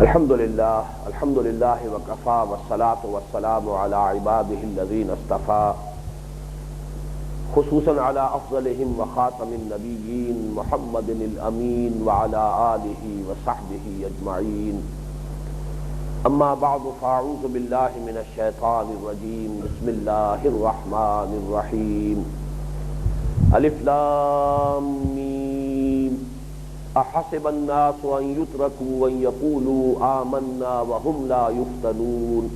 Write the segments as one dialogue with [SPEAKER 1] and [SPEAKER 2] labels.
[SPEAKER 1] الحمد للہ وکفا والصلاة والسلام علی عباده الذین اصطفى خصوصاً علی افضلهم وخاتم النبیین محمد الامین وعلی آلہ وصحبہ اجمعین اما بعد فاعوذ باللہ من الشیطان الرجیم بسم اللہ الرحمن الرحیم الف لام میم احسب الناس ان يتركوا ان يقولوا آمنا وهم لا يفتنون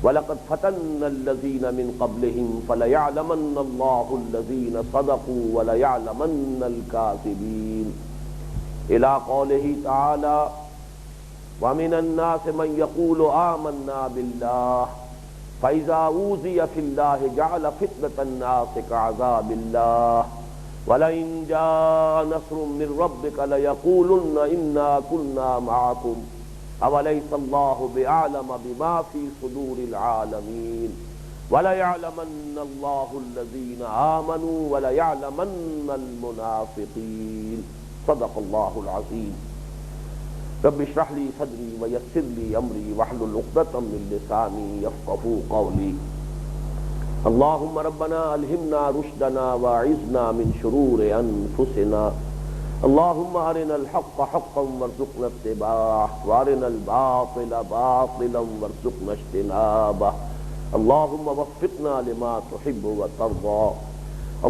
[SPEAKER 1] ولقد فتنا الذين من قبلهم فليعلمن الله الذين صدقوا وليعلمن الكاذبين الى قوله تعالى ومن الناس من يقول آمنا بالله فإذا أوذي في الله جعل فتنة الناس كعذاب الله وَلَئِن جَاءَ نَصْرٌ مِّن رَّبِّكَ لَيَقُولُنَّ إِنَّا كُنَّا مَعَكُمْ أَوَلَيْسَ اللَّهُ بِأَعْلَمَ بِمَا فِي صُدُورِ الْعَالَمِينَ وَلَيَعْلَمَنَّ اللَّهُ الَّذِينَ آمَنُوا وَلَيَعْلَمَنَّ الْمُنَافِقِينَ صدق اللَّهُ الْعَظِيمُ رَبِّ اشْرَحْ لِي صَدْرِي وَيَسِّرْ لِي أَمْرِي وَاحْلُلْ عُقْدَةً مِّن لِّسَانِي يَفْقَهُوا قَوْلِي اللهم ربنا ألهمنا رشدنا واعذنا من شرور أنفسنا اللهم أرنا الحق حقا وارزقنا اتباعه وأرنا الباطل باطلا وارزقنا اجتنابه اللهم وفقنا لما تحب وترضى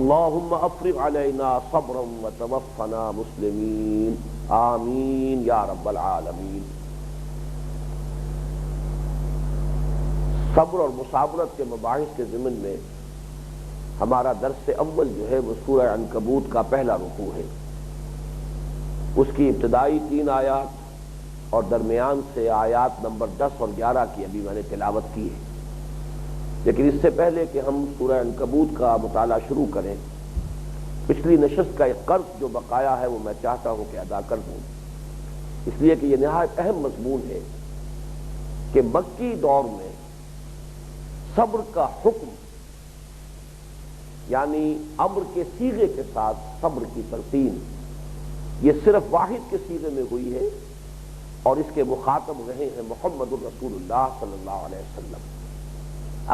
[SPEAKER 1] اللهم أفرغ علينا صبرا وتوفنا مسلمين آمين يا رب العالمين۔ صبر اور مصابرت کے مباحث کے ضمن میں ہمارا درس اول جو ہے وہ سورہ عنکبوت کا پہلا رکوع ہے۔ اس کی ابتدائی 3 آیات اور درمیان سے آیات نمبر 10 اور 11 کی ابھی میں نے تلاوت کی ہے، لیکن اس سے پہلے کہ ہم سورہ عنکبوت کا مطالعہ شروع کریں، پچھلی نشست کا ایک قرض جو بقایا ہے وہ میں چاہتا ہوں کہ ادا کر دوں، اس لیے کہ یہ نہایت اہم مضمون ہے کہ مکی دور میں صبر کا حکم، یعنی امر کے صیغے کے ساتھ صبر کی تلقین، یہ صرف واحد کے صیغے میں ہوئی ہے اور اس کے مخاطب رہے ہیں محمد الرسول اللہ صلی اللہ علیہ وسلم۔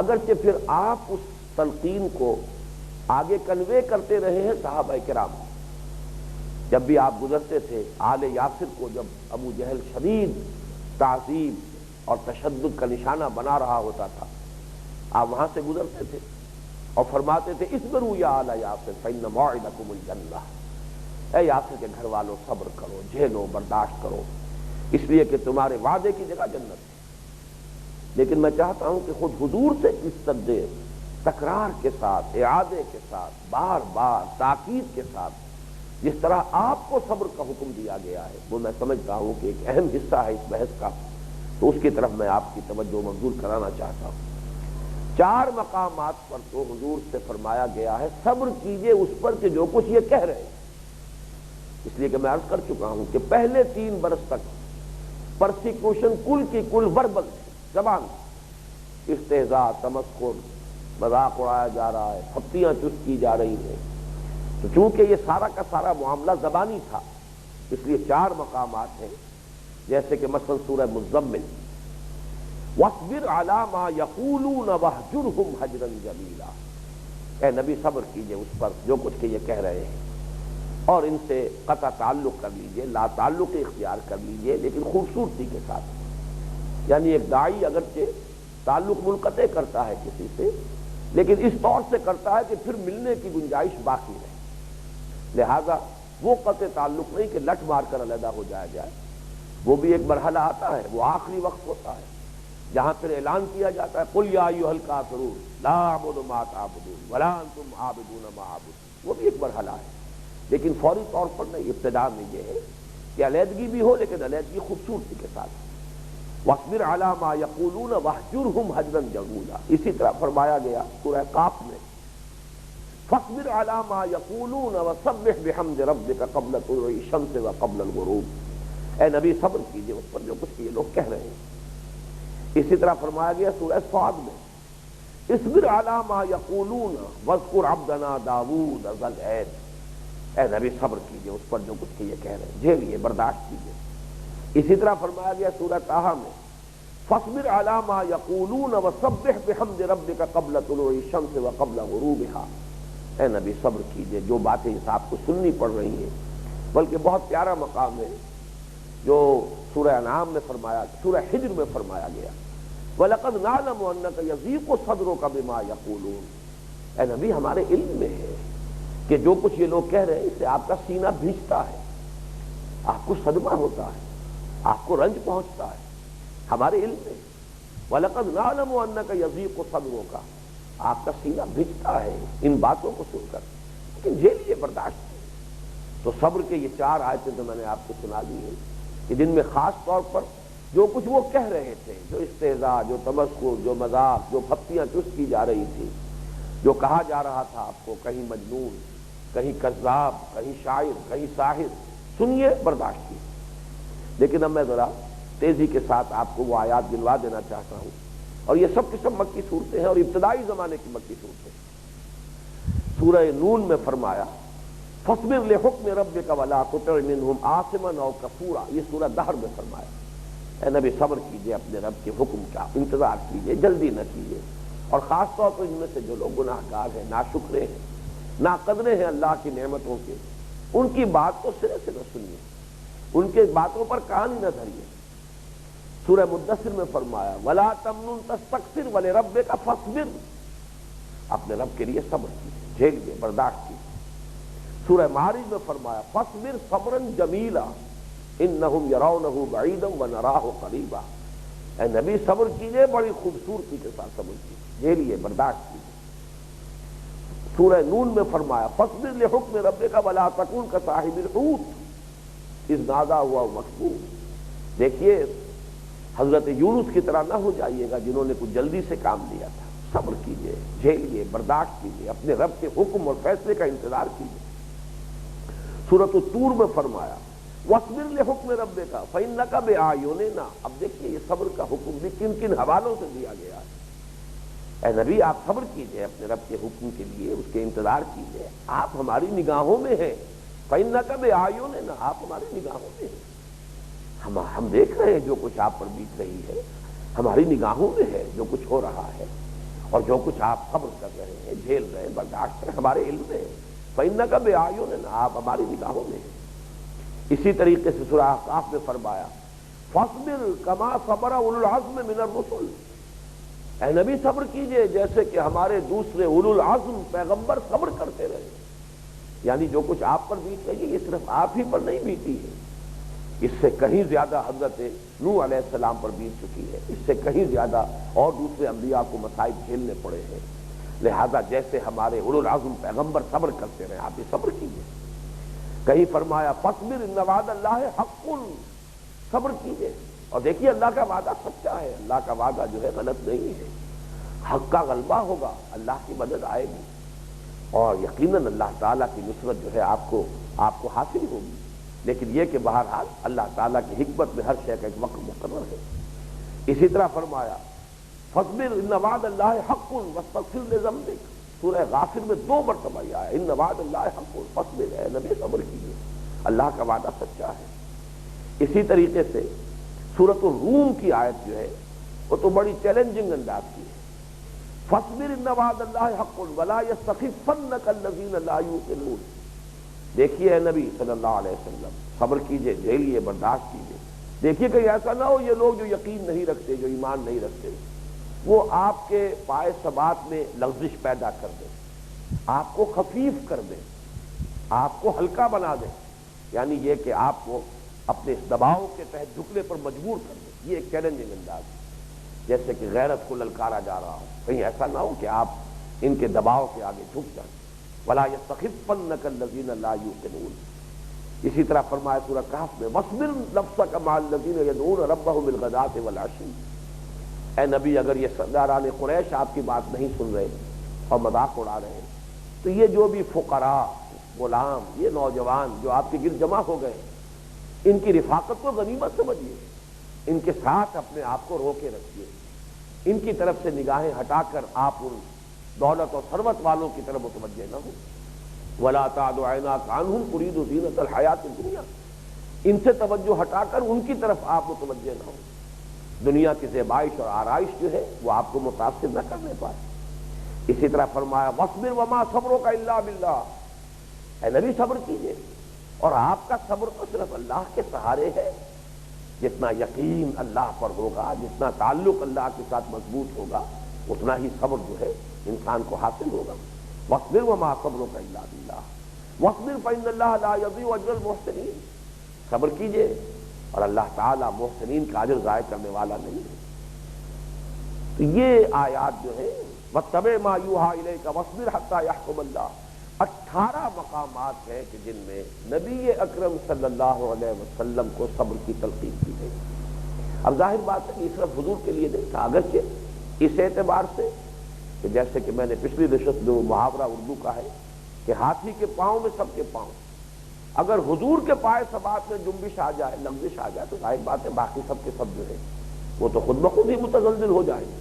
[SPEAKER 1] اگرچہ پھر آپ اس تلقین کو آگے کنوے کرتے رہے ہیں صحابہ کرام، جب بھی آپ گزرتے تھے آل یاسر کو جب ابو جہل شدید تعذیب اور تشدد کا نشانہ بنا رہا ہوتا تھا، آپ وہاں سے گزرتے تھے اور فرماتے تھے اصبروا یا آل یاسر فإن موعدکم الجنہ، اے یاسر کے گھر والوں صبر کرو، جھیلو، برداشت کرو، اس لیے کہ تمہارے وعدے کی جگہ جنت ہے۔ لیکن میں چاہتا ہوں کہ خود حضور سے اس سدے تکرار کے ساتھ، اعادے کے ساتھ، بار بار تاکید کے ساتھ جس طرح آپ کو صبر کا حکم دیا گیا ہے، وہ میں سمجھتا ہوں کہ ایک اہم حصہ ہے اس بحث کا، تو اس کی طرف میں آپ کی توجہ مبذول کرانا چاہتا ہوں۔ 4 مقامات پر تو حضور سے فرمایا گیا ہے صبر کیجئے اس پر کہ جو کچھ یہ کہہ رہے ہیں، اس لیے کہ میں عرض کر چکا ہوں کہ پہلے 3 برس تک پرسیکوشن کل کی کل وربل ہے، زبان، استہزاء، تمسخر، مذاق اڑایا جا رہا ہے، پھپتیاں چست کی جا رہی ہیں، تو چونکہ یہ سارا کا سارا معاملہ زبانی تھا، اس لیے 4 مقامات ہیں، جیسے کہ مثلا سورہ مزمل وَاصْبِرْ عَلَىٰ مَا يَقُولُونَ وَاهْجُرْهُمْ هَجْرًا جَمِيلًا، اے نبی صبر کیجئے اس پر جو کچھ کہ یہ کہہ رہے ہیں، اور ان سے قطع تعلق کر لیجئے، لا تعلق اختیار کر لیجئے، لیکن خوبصورتی کے ساتھ، یعنی ایک داعی اگرچہ تعلق منقطع کرتا ہے کسی سے، لیکن اس طور سے کرتا ہے کہ پھر ملنے کی گنجائش باقی رہے، لہذا وہ قطع تعلق نہیں کہ لٹ مار کر علیحدہ ہو جایا جائے، وہ بھی ایک مرحلہ آتا ہے، وہ آخری وقت ہوتا ہے جہاں پھر اعلان کیا جاتا ہے قُلْ يَا أَيُّهَا الْكَافِرُونَ لَا أَعْبُدُ مَا تَعْبُدُونَ وَلَا أَنْتُمْ عَابِدُونَ مَا أَعْبُدُ، وہ بھی ایک مرحلہ ہے، لیکن فوری طور پر نہیں، ابتدا میں یہ ہے کہ علیحدگی بھی ہو لیکن علیحدگی خوبصورتی کے ساتھ۔ وَاصْبِرْ عَلَىٰ مَا يَقُولُونَ وَاهْجُرْهُمْ هَجْرًا جَمِيلًا، اسی طرح فرمایا گیا سورہ قاف میں فَاصْبِرْ عَلَىٰ مَا يَقُولُونَ وَسَبِّحْ بِحَمْدِ رَبِّكَ قَبْلَ طُلُوعِ الشَّمْسِ وَقَبْلَ الْغُرُوبِ، اے نبی صبر کیجئے اس پر جو کچھ یہ لوگ کہہ رہے ہیں۔ اسی طرح فرمایا گیا سورہ صاد میں اصبر علی ما یقولون واذکر عبدنا داؤد ذا الاید، اے نبی صبر کیجئے اس پر جو کچھ کہ یہ کہہ رہے ہیں، جھیلیے، برداشت کیجئے۔ اسی طرح فرمایا گیا سورہ طٰہٰ میں فاصبر علی ما یقولون وسبح بحمد ربک قبل طلوع الشمس وقبل غروبها، اے نبی صبر کیجئے، جو باتیں اس آپ کو سننی پڑ رہی ہیں، بلکہ بہت پیارا مقام ہے جو سورہ انعام میں فرمایا، سورہ حجر میں فرمایا گیا وَلَقَدْ نَعْلَمُ أَنَّكَ يَضِيقُ صَدْرُكَ بِمَا يَقُولُونَ، اے نبی ہمارے علم میں ہے کہ جو کچھ یہ لوگ کہہ رہے ہیں اس سے آپ کا سینہ بھیجتا ہے، آپ کو صدمہ ہوتا ہے، آپ کو رنج پہنچتا ہے، ہمارے علم میں وَلَقَدْ نَعْلَمُ أَنَّكَ يَضِيقُ صَدْرُكَ، آپ کا سینہ بھیجتا ہے ان باتوں کو سن کر، لیکن جھیلیے، برداشت کیجیے۔ تو صبر کے یہ 4 آیتیں تو میں نے آپ کو سنا دی ہیں کہ جن میں خاص طور پر جو کچھ وہ کہہ رہے تھے، جو استہزاء، جو تمسخر، جو مذاق، جو پھپتیاں چست کی جا رہی تھی، جو کہا جا رہا تھا آپ کو کہیں مجنون، کہیں کذاب، کہیں شاعر، کہیں ساحر، سنیے، برداشت کیجیے۔ لیکن اب میں ذرا تیزی کے ساتھ آپ کو وہ آیات گنوا دینا چاہتا ہوں، اور یہ سب کی سب مکی صورتیں ہیں اور ابتدائی زمانے کی مکی صورتیں۔ سورہ نون میں فرمایا فاصبر لحکم ربک ولا تطع منہم آثما او کفورا، یہ سورہ دہر میں فرمایا اے نبی صبر کیجئے، اپنے رب کے حکم کا انتظار کیجئے، جلدی نہ کیجئے، اور خاص طور پر ان میں سے جو لوگ گناہ گار ہیں، ناشکرے ہیں، ناقدرے ہیں اللہ کی نعمتوں کے، ان کی بات کو سرے سے نہ سنیے، ان کے باتوں پر کان ہی نہ دھریے۔ سورہ مدثر میں فرمایا وَلَا تَمْنُن تَسْتَكْثِرْ وَلِرَبِّكَ فَاصْبِرْ، اپنے رب کے لیے صبر کیجیے، جھیلیے، برداشت کیجیے۔ سورہ معارج میں فرمایا فَاصْبِرْ صَبْرًا جَمِيلًا إِنَّهُمْ يَرَوْنَهُ بَعِيدًا وَنَرَاهُ قَرِيبًا، اے نبی صبر کیجیے، بڑی خوبصورتی کے ساتھ صبر کیجیے، جھیلیے، برداشت کیجیے۔ سورہ نون میں فرمایا فَاصْبِرْ لِحُکْمِ رَبِّكَ وَلَا تَكُنْ كَصَاحِبِ الْحُوتِ إِذْ نَادَىٰ وَهُوَ مَكْظُومٌ، دیکھیے حضرت یونس کی طرح نہ ہو جائیے گا جنہوں نے کچھ جلدی سے کام لیا تھا، صبر کیجیے، جھیلیے، برداشت کیجیے، اپنے رب کے حکم اور فیصلے کا انتظار کیجیے۔ سورۃ الطور میں فرمایا وَاصْبِرْ لِحُکْمِ رَبِّكَ فَإِنَّكَ بِأَعْیُنِنَا، اب دیکھیے یہ صبر کا حکم بھی کن کن حوالوں سے دیا گیا ہے۔ اے نبی آپ صبر کیجیے، اپنے رب کے حکم کے لیے اس کے انتظار کیجیے، آپ ہماری نگاہوں میں ہیں، فَإِنَّكَ بِأَعْیُنِنَا، آپ ہماری نگاہوں میں ہیں، ہم دیکھ رہے ہیں جو کچھ آپ پر بیت رہی ہے، ہماری نگاہوں میں ہے جو کچھ ہو رہا ہے، اور جو کچھ آپ صبر کر رہے ہیں، جھیل رہے ہیں، برداشت کر رہے ہیں، ہمارے علم میں ہے۔ فَإِنَّكَ بِأَعْیُنِنَا، آپ ہماری نگاہوں میں ہیں۔ اسی طریقے سے سورہ احقاف میں فرمایا فَاصْبِرْ كَمَا صَبَرَ أُولُو الْعَزْمِ مِنَ الرُّسُلِ، اے نبی صبر کیجئے جیسے کہ ہمارے دوسرے اولو العزم پیغمبر صبر کرتے رہے، یعنی جو کچھ آپ پر بیت رہی ہے یہ صرف آپ ہی پر نہیں بیتی ہے، اس سے کہیں زیادہ حضرت نوح علیہ السلام پر بیت چکی ہے، اس سے کہیں زیادہ اور دوسرے انبیاء کو مصائب جھیلنے پڑے ہیں، لہذا جیسے ہمارے اولو العزم پیغمبر صبر کرتے رہے آپ بھی صبر کیجئے۔ کہیں فرمایا فَاصْبِرْ إِنَّ وَعْدَ اللَّهِ حَقٌّ، صبر کیجئے، اور دیکھیے اللہ کا وعدہ سچا ہے، اللہ کا وعدہ جو ہے غلط نہیں ہے، حق کا غلبہ ہوگا، اللہ کی مدد آئے گی، اور یقیناً اللہ تعالیٰ کی نصرت جو ہے آپ کو حاصل ہوگی، لیکن یہ کہ بہرحال اللہ تعالیٰ کی حکمت میں ہر شے کا ایک وقت مقرر ہے۔ اسی طرح فرمایا فَاصْبِرْ إِنَّ وَعْدَ اللَّهِ حَقٌّ وَاسْتَغْفِرْ لِذَنبِكَ، سورہ غافر میں 2 مرتبہ یہ آیا إِنَّ وَعْدَ اللَّهِ حَقٌّ، فَاصْبِرْ، اے نبی صبر کیجیے، اللہ کا وعدہ سچا ہے۔ اسی طریقے سے سورۃ الروم کی آیت جو ہے وہ تو بڑی چیلنجنگ انداز کی ہے، فَاصْبِرْ إِنَّ وَعْدَ اللَّهِ حَقٌّ وَلَا يَسْتَخِفَّنَّكَ الَّذِينَ لَا يُوقِنُونَ، دیکھیے اے نبی صلی اللہ علیہ وسلم صبر کیجئے، جھیلیے، برداشت کیجئے، دیکھیے کہ ایسا نہ ہو یہ لوگ جو یقین نہیں رکھتے، جو ایمان نہیں رکھتے، وہ آپ کے پائے ثبات میں لغزش پیدا کر دیں، آپ کو خفیف کر دیں، آپ کو ہلکا بنا دیں، یعنی یہ کہ آپ کو اپنے اس دباؤ کے تحت جھکنے پر مجبور کر دیں، یہ ایک چیلنجنگ انداز ہے، جیسے کہ غیرت کو للکارا جا رہا ہو، کہیں ایسا نہ ہو کہ آپ ان کے دباؤ کے آگے جھک جائیں۔ وَلَا يَسْتَخِفَّنَّكَ الَّذِينَ لَا يُوقِنُونَ، اسی طرح فرمایا سورہ کہف میں وَاصْبِرْ نَفْسَكَ مَعَ الَّذِينَ يَدْعُونَ رَبَّهُمْ بِالْغَدَاةِ وَالْعَشِيِّ، اے نبی اگر یہ سرداران قریش آپ کی بات نہیں سن رہے اور مذاق اڑا رہے ہیں تو یہ جو بھی فقراء، غلام، یہ نوجوان جو آپ کے گرد جمع ہو گئے ان کی رفاقت کو غنیمت سمجھیے، ان کے ساتھ اپنے آپ کو روکے رکھیے، ان کی طرف سے نگاہیں ہٹا کر آپ ان دولت اور ثروت والوں کی طرف متوجہ نہ ہو۔ وَلَا تَعْدُ عَيْنَاكَ عَنْهُمْ تُرِيدُ زِينَةَ الْحَيَاةِ الدُّنْيَا، ان سے توجہ ہٹا کر ان کی طرف آپ متوجہ نہ ہوں. دنیا کی زیبائش اور آرائش جو ہے وہ آپ کو متاثر نہ کرنے پائے. اسی طرح فرمایا وَاصْبِرْ وَمَا صَبْرُكَ إِلَّا بِاللَّهِ، اے نبی صبر کیجئے، اور آپ کا صبر تو صرف اللہ کے سہارے ہے. جتنا یقین اللہ پر ہوگا، جتنا تعلق اللہ کے ساتھ مضبوط ہوگا، اتنا ہی صبر جو ہے انسان کو حاصل ہوگا. وَاصْبِرْ وَمَا صَبْرُكَ إِلَّا بِاللَّهِ وَاصْبِرْ فَإِنَّ اللَّهَ لَا يُضِيعُ أَجْرَ الْمُحْسِنِينَ. صبر کیجئے اور اللہ تعالیٰ محسنین کا اجر ضائع کرنے والا نہیں ہے. تو یہ آیات جو ہے وَاتَّبِعْ مَا يُوحَىٰ إِلَيْكَ وَاصْبِرْ حَتَّىٰ يَحْكُمَ اللَّهُ، 18 مقامات ہیں کہ جن میں نبی اکرم صلی اللہ علیہ وسلم کو صبر کی تلقین کی گئی. اب ظاہر بات ہے کہ صرف حضور کے لیے نہیں تھا، اگرچہ اس اعتبار سے کہ جیسے کہ میں نے پچھلی نشست جو محاورہ اردو کا ہے کہ ہاتھی کے پاؤں میں سب کے پاؤں، اگر حضور کے پائے ثبات میں جنبش آ جائے، لغزش آ جائے، تو ظاہر بات ہے باقی سب کے سب جو ہے وہ تو خود بخود ہی متزلزل ہو جائیں گے.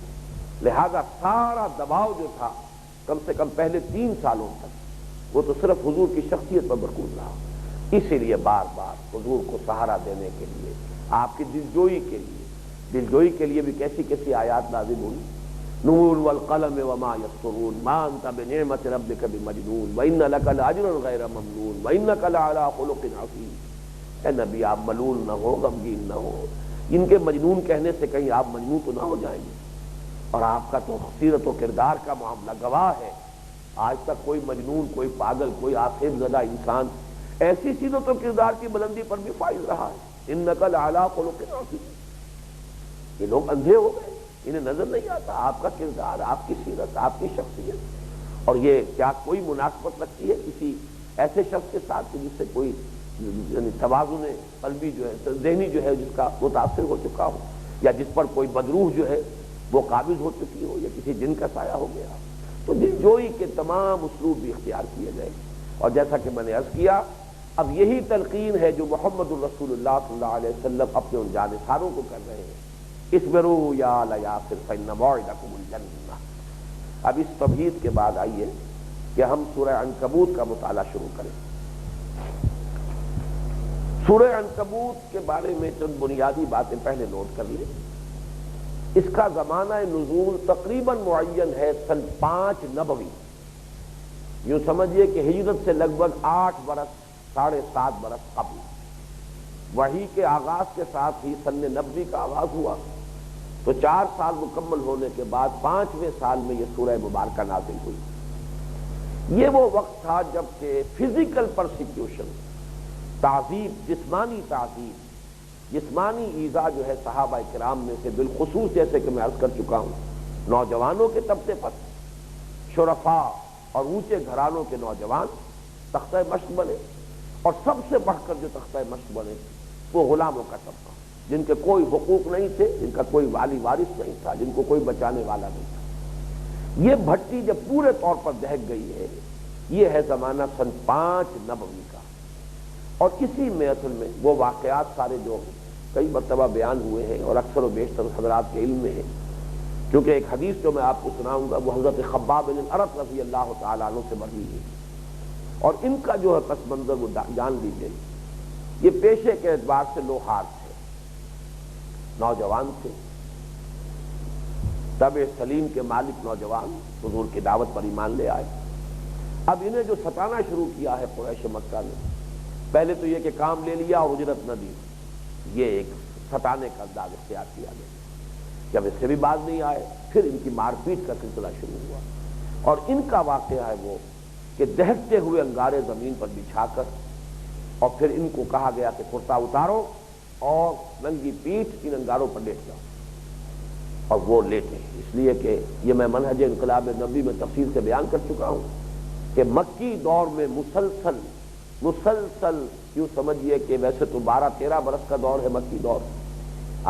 [SPEAKER 1] لہذا سارا دباؤ جو تھا کم سے کم پہلے 3 سالوں تک وہ تو صرف حضور کی شخصیت پر مرکوز رہا. اسی لیے بار بار حضور کو سہارا دینے کے لیے، آپ کی دلجوئی کے لیے بھی کیسی کیسی آیات نازل ہوئی. نون والقلم وما یسطرون ما انت بنعمت ربک بمجنون وان لک لاجرا غیر ممنون وانک لعلی خلق عظیم. اے نبی آپ ملول نہ ہو، غمگین نہ ہو. ان کے مجنون کہنے سے کہیں آپ مجنون تو نہ ہو جائیں گے. اور آپ کا تو سیرت و کردار کا معاملہ گواہ ہے، آج تک کوئی مجنون، کوئی پاگل، کوئی آصف زدہ انسان ایسی سیرت و کردار کی بلندی پر بھی فائز رہا ہے. انک لعلی خلق عظیم. یہ لوگ اندھے ہو گئے، انہیں نظر نہیں آتا آپ کا کردار، آپ کی سیرت، آپ کی شخصیت. اور یہ کیا کوئی مناسبت رکھتی ہے کسی ایسے شخص کے ساتھ کہ جس سے کوئی یعنی توازن قلبی جو ہے، ذہنی جو ہے جس کا متاثر ہو چکا ہو، یا جس پر کوئی بدروح جو ہے وہ قابض ہو چکی ہو، یا کسی جن کا سایہ ہو گیا. تو دلجوئی کے تمام اسلوب بھی اختیار کیے گئے. اور جیسا کہ میں نے عرض کیا، اب یہی تلقین ہے جو محمد الرسول اللہ صلی اللہ علیہ وسلم اپنے ان جانثاروں کو کر رہے ہیں. اصبروا یا آل یاسر فإن موعدکم الجنہ. اب اس تمہید کے بعد آئیے کہ ہم سورہ عنکبوت کا مطالعہ شروع کریں. سورہ عنکبوت کے بارے میں چند بنیادی باتیں پہلے نوٹ کر لیں. اس کا زمانہ نزول تقریباً معین ہے سن 5 نبوی. یوں سمجھیے کہ ہجرت سے لگ بھگ 8 برس 7.5 برس قبل. وحی کے آغاز کے ساتھ ہی سن نبوی کا آغاز ہوا، تو 4 سال مکمل ہونے کے بعد 5ویں سال میں یہ سورہ مبارکہ نازل ہوئی. یہ وہ وقت تھا جب کہ فزیکل پرسیکیوشن، تعذیب، جسمانی تعذیب، جسمانی ایذا جو ہے صحابہ کرام میں سے بالخصوص جیسے کہ میں عرض کر چکا ہوں نوجوانوں کے طبقے پر، شرفاء اور اونچے گھرانوں کے نوجوان تختہ مشق بنے، اور سب سے بڑھ کر جو تختہ مشق بنے وہ غلاموں کا طبقہ، جن کے کوئی حقوق نہیں تھے، جن کا کوئی والی وارث نہیں تھا، جن کو کوئی بچانے والا نہیں تھا. یہ بھٹی جب پورے طور پر دہک گئی ہے، یہ ہے زمانہ سن 5 نبوی کا. اور اسی میں اصل میں وہ واقعات سارے جو کئی مرتبہ بیان ہوئے ہیں اور اکثر و بیشتر حضرات کے علم میں ہے. کیونکہ ایک حدیث جو میں آپ کو سناؤں گا وہ حضرت خباب بن الارت رضی اللہ تعالیٰ عنہ سے مروی ہے، اور ان کا جو ہے پس منظر وہ جان لیجیے. یہ پیشے کے اعتبار سے لوہار تھے، نوجوان تھے، طبع سلیم کے مالک نوجوان، حضور کی دعوت پر ایمان لے آئے. اب انہیں جو ستانا شروع کیا ہے قریش مکہ نے، پہلے تو یہ کہ کام لے لیا اور اجرت نہ دی، یہ ایک ستانے کا انداز اختیار کیا گیا. جب اس سے بھی باز نہیں آئے پھر ان کی مار پیٹ کا سلسلہ شروع ہوا. اور ان کا واقعہ ہے وہ کہ دہکتے ہوئے انگارے زمین پر بچھا کر اور پھر ان کو کہا گیا کہ کرتا اتارو اور ننگی پیٹھ ان انگاروں پر لیٹ جاؤ. اور وہ لیٹے، اس لیے کہ یہ میں منہج انقلاب نبوی میں تفصیل سے بیان کر چکا ہوں کہ مکی دور میں مسلسل یوں سمجھیے کہ ویسے تو 12-13 برس کا دور ہے مکی دور،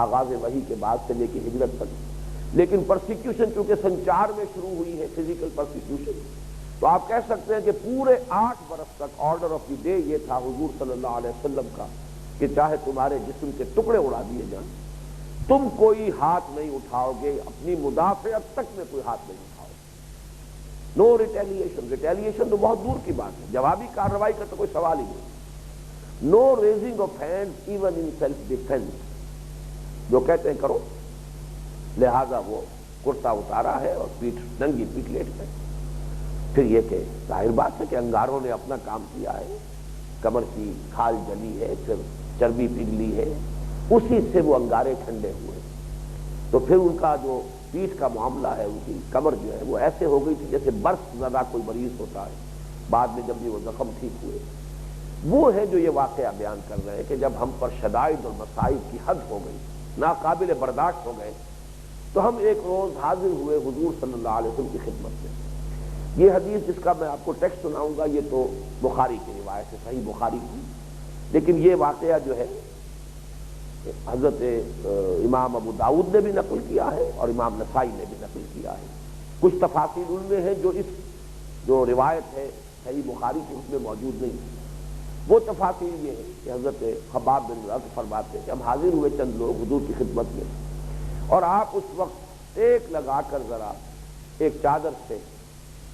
[SPEAKER 1] آغاز وحی کے بعد سے لے کے ہجرت تک، لیکن پرسیکیوشن چونکہ سن 4 میں شروع ہوئی ہے فزیکل پرسیکیوشن، تو آپ کہہ سکتے ہیں کہ پورے 8 برس تک آرڈر آف دی ڈے یہ تھا حضور صلی اللہ علیہ وسلم کا کہ چاہے تمہارے جسم کے ٹکڑے اڑا دیے جائیں، تم کوئی ہاتھ نہیں اٹھاؤ گے، اپنی مدافعت تک میں کوئی ہاتھ نہیں اٹھاؤ. نو ریٹیلیشن تو بہت دور کی بات ہے، جوابی کارروائی کا تو کوئی سوال ہی نہیں. No raising of hand even in self defence, جو کہتے ہیں کرو، لہذا وہ کرتا اتارا ہے اور پیٹھ ننگی پیٹھ لیٹ گئے۔ پھر یہ کہ ظاہر بات ہے کہ انگاروں نے اپنا کام کیا ہے، کمر کی کھال جلی ہے، پھر چربی پگھلی ہے، اسی سے وہ انگارے ٹھنڈے ہوئے، تو پھر ان کا جو پیٹھ کا معاملہ ہے، ان کی کمر جو ہے وہ ایسے ہو گئی تھی جیسے برف زدہ کوئی مریض ہوتا ہے، بعد میں جب یہ وہ زخم ٹھیک ہوئے۔ وہ ہے جو یہ واقعہ بیان کر رہے ہیں کہ جب ہم پر شدائد اور مصائب کی حد ہو گئی، ناقابل برداشت ہو گئے، تو ہم ایک روز حاضر ہوئے حضور صلی اللہ علیہ وسلم کی خدمت میں۔ یہ حدیث جس کا میں آپ کو ٹیکسٹ سناؤں گا یہ تو بخاری کی روایت ہے، صحیح بخاری کی، لیکن یہ واقعہ جو ہے حضرت امام ابو داؤد نے بھی نقل کیا ہے اور امام نسائی نے بھی نقل کیا ہے۔ کچھ تفاصیل ان میں ہیں جو اس جو روایت ہے صحیح بخاری کی اس میں موجود نہیں ہے۔ وہ تفاصیل یہ ہے کہ حضرت خباب بن رافع فرماتے ہیں کہ ہم حاضر ہوئے چند لوگ حضور کی خدمت میں، اور آپ اس وقت ٹیک لگا کر ذرا ایک چادر سے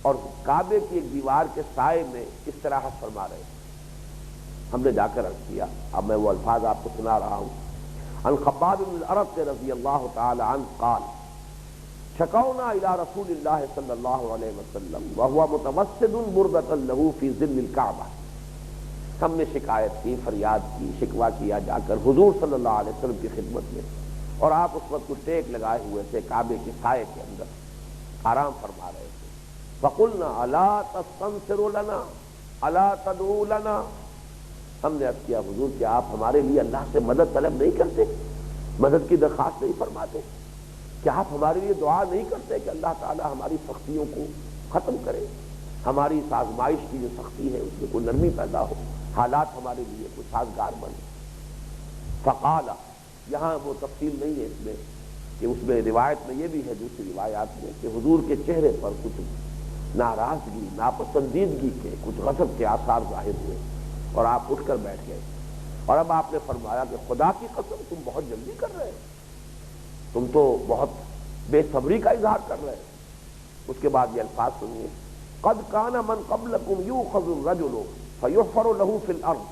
[SPEAKER 1] اور کعبے کی ایک دیوار کے سائے میں استراحت فرما رہے ہیں۔ ہم نے جا کر عرض کیا، اب میں وہ الفاظ آپ کو سنا رہا ہوں۔ عن خباب بن الارت رضی اللہ تعالی عنہ قال شکونا الی رسول اللہ صلی اللہ علیہ وسلم وهو متوسد بردۃ له فی ظل الکعبہ، ہم نے شکایت کی، فریاد کی، شکوہ کیا جا کر حضور صلی اللہ علیہ وسلم کی خدمت میں، اور آپ اس وقت کو ٹیک لگائے ہوئے تھے کعبے کے سائے کے اندر آرام فرما رہے تھے۔ فقلنا الا تستنصر لنا الا تدعو لنا، ہم نے عرض کیا حضور کہ آپ ہمارے لیے اللہ سے مدد طلب نہیں کرتے، مدد کی درخواست نہیں فرماتے، کہ آپ ہمارے لیے دعا نہیں کرتے کہ اللہ تعالی ہماری سختیوں کو ختم کرے، ہماری اس آزمائش کی جو سختی ہے اس میں کوئی نرمی پیدا ہو، حالات ہمارے لیے کوئی سازگار بنے۔ فقال، یہاں وہ تفصیل نہیں ہے اس میں کہ اس میں روایت میں یہ بھی ہے دوسری روایات میں کہ حضور کے چہرے پر کچھ ناراضگی، ناپسندیدگی کے کچھ غضب کے آثار ظاہر ہوئے، اور آپ اٹھ کر بیٹھ گئے، اور اب آپ نے فرمایا کہ خدا کی قسم تم بہت جلدی کر رہے ہو، تم تو بہت بے صبری کا اظہار کر رہے ہو۔ اس کے بعد یہ الفاظ سنیے، قد کان من قبلکم یؤخذ الرجل فیحفر له فی الارض،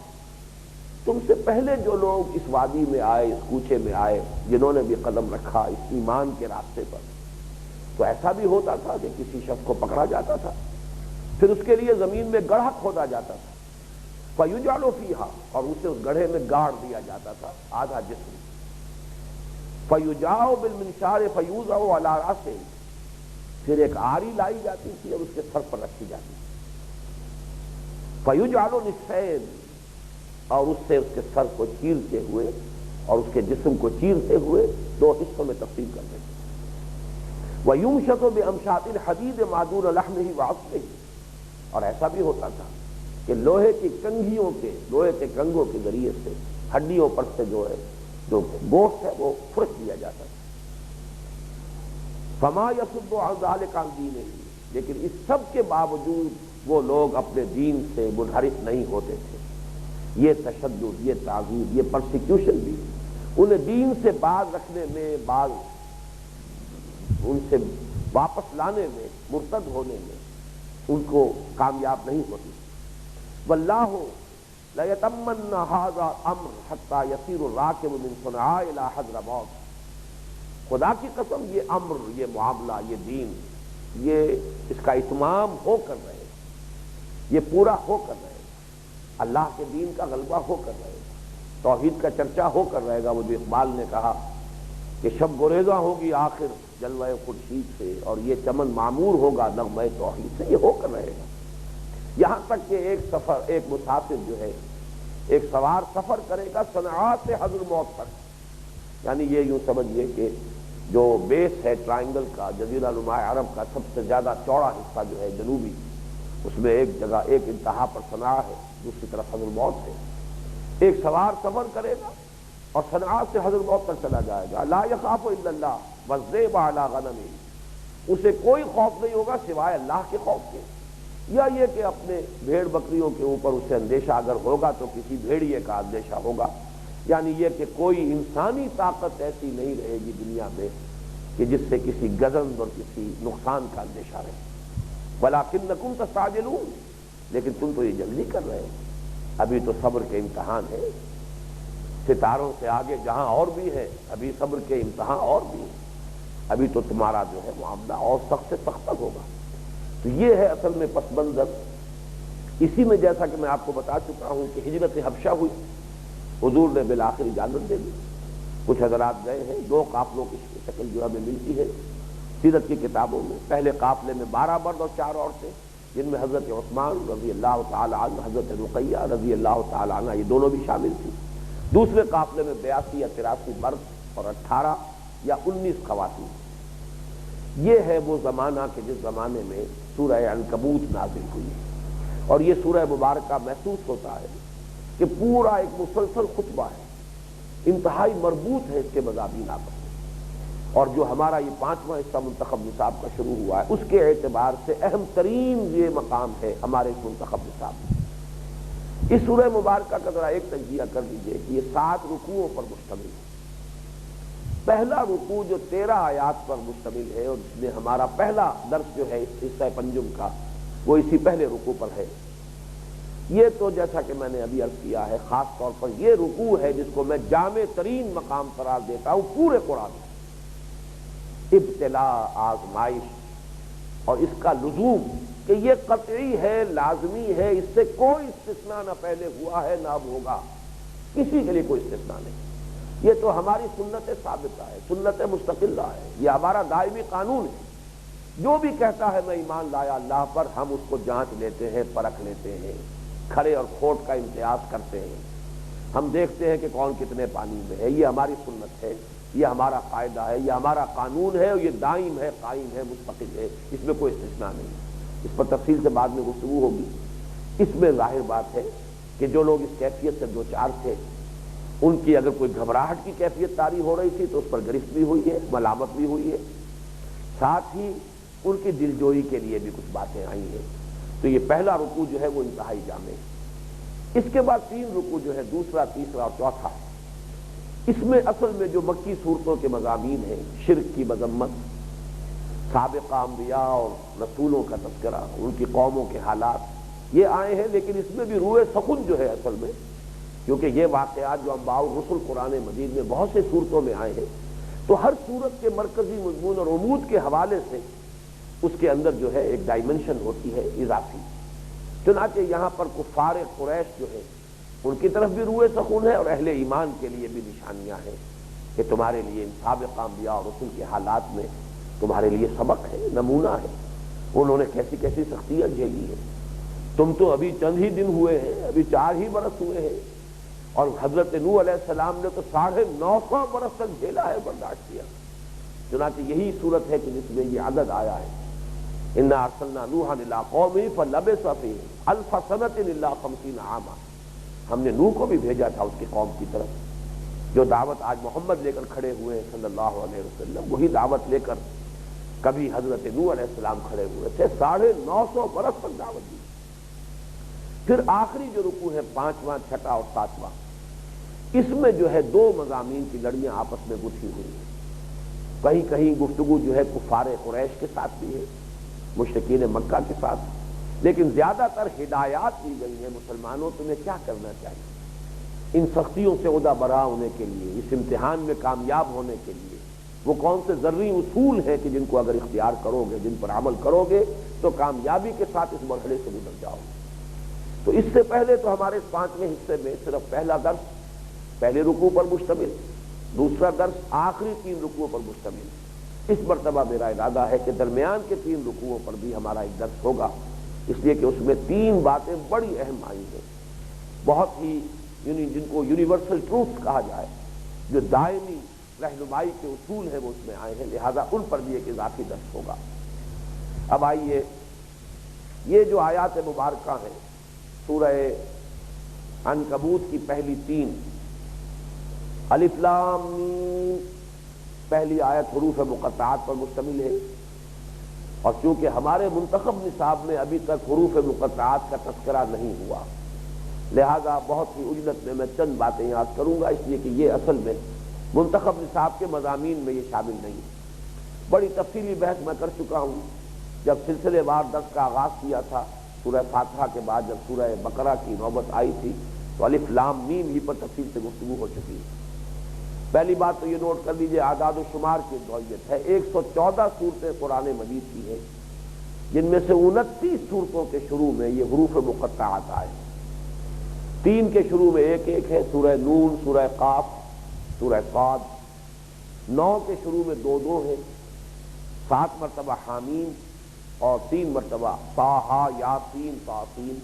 [SPEAKER 1] تم سے پہلے جو لوگ اس وادی میں آئے، اس کوچے میں آئے، جنہوں نے بھی قدم رکھا اس ایمان کے راستے پر، تو ایسا بھی ہوتا تھا کہ کسی شخص کو پکڑا جاتا تھا، پھر اس کے لیے زمین میں گڑھا کھودا جاتا تھا، فیجعل فیہا، اور اسے اس گڑھے میں گاڑ دیا جاتا تھا آدھا جسم، فیجاء بالمنشار فیوضع علی راسہ، پھر ایک آری لائی جاتی تھی اور اس کے سر پر رکھی جاتی تھی، فیجعل نصفین، اور اس سے اس کے سر کو چیرتے ہوئے اور اس کے جسم کو چیرتے ہوئے دو حصوں میں تقسیم کر دیتے، وَيُمْشَطُ بِأَمْشَاطِ الْحَدِيدِ مَا دُونَ لَحْمِهِ وَعَصْبِهِ، اور ایسا بھی ہوتا تھا کہ لوہے کی کنگھیوں کے، لوہے کے کنگھوں کے ذریعے سے ہڈیوں پر سے جو ہے جو گوشت ہے وہ پھرک دیا جاتا تھا۔ فَمَا يَصُدُّ عَنْ ذَلِكَ عَنْ دِينِهِ، لیکن اس سب کے باوجود وہ لوگ اپنے دین سے منحرف نہیں ہوتے تھے۔ یہ تشدد، یہ تعذیب، یہ پرسیکیوشن بھی انہیں دین سے باز رکھنے میں، باز ان سے واپس لانے میں، مرتد ہونے میں ان کو کامیاب نہیں ہوتی۔ واللہ لیتمن ھذا امر حتی یسیر الراکب من صنعاء الی حضرموت، خدا کی قسم یہ امر، یہ معاملہ، یہ دین، یہ اس کا اتمام ہو کر رہے، یہ پورا ہو کر رہے، اللہ کے دین کا غلبہ ہو کر رہے گا، توحید کا چرچا ہو کر رہے گا۔ وہ جو اقبال نے کہا کہ شب گریزاں ہوگی آخر جلوہ خورشید سے، اور یہ چمن معمور ہوگا نغمہ توحید سے، یہ ہو کر رہے گا۔ یہاں تک کہ ایک مسافر جو ہے، ایک سوار سفر کرے گا صنعاء سے حضرموت تک، یعنی یہ یوں سمجھیے کہ جو بیس ہے ٹرائنگل کا، جزیرہ نما عرب کا سب سے زیادہ چوڑا حصہ جو ہے جنوبی، اس میں ایک جگہ ایک انتہا پر صنعاء ہے، دوسری طرف حضرموت ہے۔ ایک سوار سفر کرے گا اور صنعاء سے حضرموت تک چلا جائے گا، لا یخاف الا اللہ والذئب علی غنمہ، اسے کوئی خوف نہیں ہوگا سوائے اللہ کے خوف کے، یا یہ کہ اپنے بھیڑ بکریوں کے اوپر اسے اندیشہ اگر ہوگا تو کسی بھیڑیے کا اندیشہ ہوگا، یعنی یہ کہ کوئی انسانی طاقت ایسی نہیں رہے گی دنیا میں کہ جس سے کسی گزند اور کسی نقصان کا اندیشہ رہے۔ وَلَٰكِنَّكُمْ تَسْتَعْجِلُونَ، لیکن تم تو یہ جلدی کر رہے ہو۔ ابھی تو صبر کے امتحان ہے، ستاروں سے آگے جہاں اور بھی ہے ابھی صبر کے امتحان اور بھی ہے، ابھی تو تمہارا جو ہے معاملہ اور سخت سے سخت تک ہوگا۔ تو یہ ہے اصل میں پس منظر۔ اسی میں جیسا کہ میں آپ کو بتا چکا ہوں کہ ہجرت حبشہ ہوئی، حضور نے بالآخر اجازت دے دی، کچھ حضرات گئے ہیں، 2 قافلوں کی شکل جو ہمیں ملتی ہے سیرت کی کتابوں میں۔ پہلے قافلے میں 12 مرد اور 4 عورتیں، جن میں حضرت عثمان رضی اللہ تعالی عنہ، حضرت رقیہ رضی اللہ تعالی عنہ، یہ دونوں بھی شامل تھی۔ دوسرے قافلے میں 82 یا 83 مرد اور 18 یا 19 خواتین۔ یہ ہے وہ زمانہ کہ جس زمانے میں سورہ عنکبوت نازل ہوئی ہے، اور یہ سورہ مبارکہ محسوس ہوتا ہے کہ پورا ایک مسلسل خطبہ ہے، انتہائی مربوط ہے اس کے مضامین آپس میں، اور جو ہمارا یہ 5واں حصہ منتخب نصاب کا شروع ہوا ہے اس کے اعتبار سے اہم ترین یہ مقام ہے ہمارے اس منتخب نصاب میں۔ اس سورہ مبارکہ کا ذرا ایک تجزیہ کر لیجئے کہ یہ 7 رکوعوں پر مشتمل ہے۔ پہلا رکوع جو 13 آیات پر مشتمل ہے، اور اس میں ہمارا پہلا درس جو ہے اس حصہ پنجم کا، وہ اسی پہلے رکوع پر ہے۔ یہ تو جیسا کہ میں نے ابھی عرض کیا ہے، خاص طور پر یہ رکوع ہے جس کو میں جامع ترین مقام قرار دیتا ہوں پورے قرآن میں۔ ابتلا، آزمائش، اور اس کا لزوم کہ یہ قطعی ہے، لازمی ہے، اس سے کوئی استثناء نہ پہلے ہوا ہے نہ اب ہوگا، کسی کے لیے کوئی استثناء نہیں۔ یہ تو ہماری سنت ثابتہ ہے، سنت مستقلہ ہے، یہ ہمارا دائمی قانون ہے۔ جو بھی کہتا ہے میں ایمان لایا اللہ پر، ہم اس کو جانچ لیتے ہیں، پرکھ لیتے ہیں، کھڑے اور کھوٹ کا امتیاز کرتے ہیں، ہم دیکھتے ہیں کہ کون کتنے پانی میں ہے۔ یہ ہماری سنت ہے، یہ ہمارا قاعدہ ہے، یہ ہمارا قانون ہے، اور یہ دائم ہے، قائم ہے، مستقل ہے، اس میں کوئی استثناء نہیں۔ اس پر تفصیل سے بعد میں گفتگو ہوگی۔ اس میں ظاہر بات ہے کہ جو لوگ اس کیفیت سے دوچار تھے، ان کی اگر کوئی گھبراہٹ کی کیفیت طاری ہو رہی تھی تو اس پر گرفت بھی ہوئی ہے، ملامت بھی ہوئی ہے، ساتھ ہی ان کی دلجوئی کے لیے بھی کچھ باتیں آئی ہیں۔ تو یہ پہلا رکوع جو ہے وہ انتہائی جامع ہے۔ اس کے بعد 3 رکوع جو ہے، دوسرا، تیسرا اور چوتھا، اس میں اصل میں جو مکی صورتوں کے مضامین ہیں، شرک کی مذمت، سابقہ انبیاء اور رسولوں کا تذکرہ، ان کی قوموں کے حالات، یہ آئے ہیں، لیکن اس میں بھی روئے سخن جو ہے اصل میں، کیونکہ یہ واقعات جو انباء الرسل قرآن مجید میں بہت سے صورتوں میں آئے ہیں، تو ہر صورت کے مرکزی مضمون اور عمود کے حوالے سے اس کے اندر جو ہے ایک ڈائمنشن ہوتی ہے اضافی۔ چنانچہ یہاں پر کفار قریش جو ہے ان کی طرف بھی روئے سخن ہے، اور اہل ایمان کے لیے بھی نشانیاں ہیں کہ تمہارے لیے ان سابقہ انبیاء اور رسل کے حالات میں تمہارے لیے سبق ہے، نمونہ ہے، انہوں نے کیسی کیسی سختیاں جھیلی ہیں۔ تم تو ابھی چند ہی دن ہوئے ہیں، ابھی 4 ہی برس ہوئے ہیں، اور حضرت نوح علیہ السلام نے تو 950 برس تک جھیلا ہے، برداشت کیا۔ چنانچہ یہی صورت ہے کہ جس میں یہ عدد آیا ہے، انا ارسلنا نوحا الی قومہ فلبث فیہم 1000 سنۃ الا 50 عاما۔ ہم نے نوح کو بھی بھیجا تھا اس کی قوم کی طرف، جو دعوت آج محمد لے کر کھڑے ہوئے ہیں صلی اللہ علیہ وسلم، وہی دعوت لے کر کبھی حضرت نوح علیہ السلام کھڑے ہوئے تھے، 950 برس تک دعوت دی۔ پھر آخری جو رکوع ہے، 5واں، 6واں اور 7واں، اس میں جو ہے 2 مضامین کی لڑیاں آپس میں گتھی ہوئی ہیں۔ کہیں کہیں گفتگو جو ہے کفار قریش کے ساتھ بھی ہے، مشرکین مکہ کے ساتھ، لیکن زیادہ تر ہدایات دی گئی ہیں مسلمانوں تمہیں کیا کرنا چاہیے ان سختیوں سے عہدہ برا ہونے کے لیے، اس امتحان میں کامیاب ہونے کے لیے۔ وہ کون سے ذرّی اصول ہیں کہ جن کو اگر اختیار کرو گے، جن پر عمل کرو گے تو کامیابی کے ساتھ اس مرحلے سے گزر جاؤ گے۔ تو اس سے پہلے تو ہمارے اس 5ویں حصے میں صرف پہلا درس پہلے رکوع پر مشتمل، دوسرا درس آخری 3 رکوعوں پر مشتمل۔ اس مرتبہ میرا ارادہ ہے کہ درمیان کے 3 رکوعوں پر بھی ہمارا ایک درس ہوگا، اس لیے کہ اس میں 3 باتیں بڑی اہم آئی ہیں، بہت ہی جن کو یونیورسل ٹروتھ کہا جائے، جو دائمی رہنمائی کے اصول ہیں وہ اس میں آئے ہیں، لہذا ان پر بھی ایک اضافی درس ہوگا۔ اب آئیے، یہ جو آیات مبارکہ ہیں سورہ عنکبوت کی پہلی 3، الف لام میم، پہلی آیت حروف مقطعات پر مشتمل ہے، اور چونکہ ہمارے منتخب نصاب میں ابھی تک حروف مقطعات کا تذکرہ نہیں ہوا، لہذا بہت ہی عجلت میں چند باتیں یاد کروں گا، اس لیے کہ یہ اصل میں منتخب نصاب کے مضامین میں یہ شامل نہیں۔ بڑی تفصیلی بحث میں کر چکا ہوں جب سلسلے وار درس کا آغاز کیا تھا، سورہ فاتحہ کے بعد جب سورہ بقرہ کی نوبت آئی تھی تو الف لام میم ہی پر تفصیل سے گفتگو ہو چکی ہے۔ پہلی بات تو یہ نوٹ کر لیجئے اعداد و شمار کی نوعیت ہے، 114 صورتیں قرآن مجید کی ہیں، جن میں سے 29 صورتوں کے شروع میں یہ حروف مقطعات آئے، 3 کے شروع میں ایک ایک ہے، سورہ نون، سورہ قاف، سورہ صاد، 9 کے شروع میں 2 ہیں، 7 مرتبہ حامیم اور 3 مرتبہ طٰہٰ، یاسین، طاسین،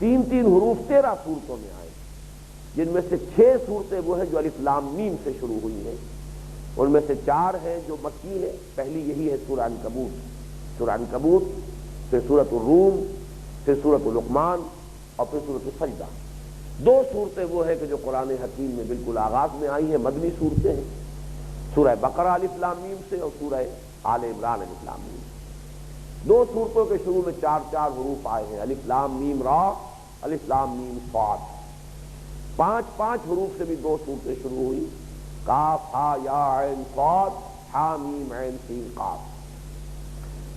[SPEAKER 1] 3 حروف 13 صورتوں میں آئے، جن میں سے 6 صورتیں وہ ہیں جو الف لام میم سے شروع ہوئی ہیں، ان میں سے 4 ہیں جو مکی ہے، پہلی یہی ہے سورہ عنکبوت، پھر سورۃ الروم، پھر سورۃ لقمان اور پھر سورۃ السجدہ۔ 2 صورتیں وہ ہیں کہ جو قرآن حکیم میں بالکل آغاز میں آئی ہیں، مدنی صورتیں ہیں، سورہ بقرہ الف لام میم سے اور سورہ آل عمران الف لام میم سے۔ 2 صورتوں کے شروع میں 4 حروف آئے ہیں، الف لام میم را، الف لام میم صاد۔ 5 حروف سے بھی 2 صورتیں شروع ہوئی، کاف ہا یا عین صاد، ہا میم عین سین قاف۔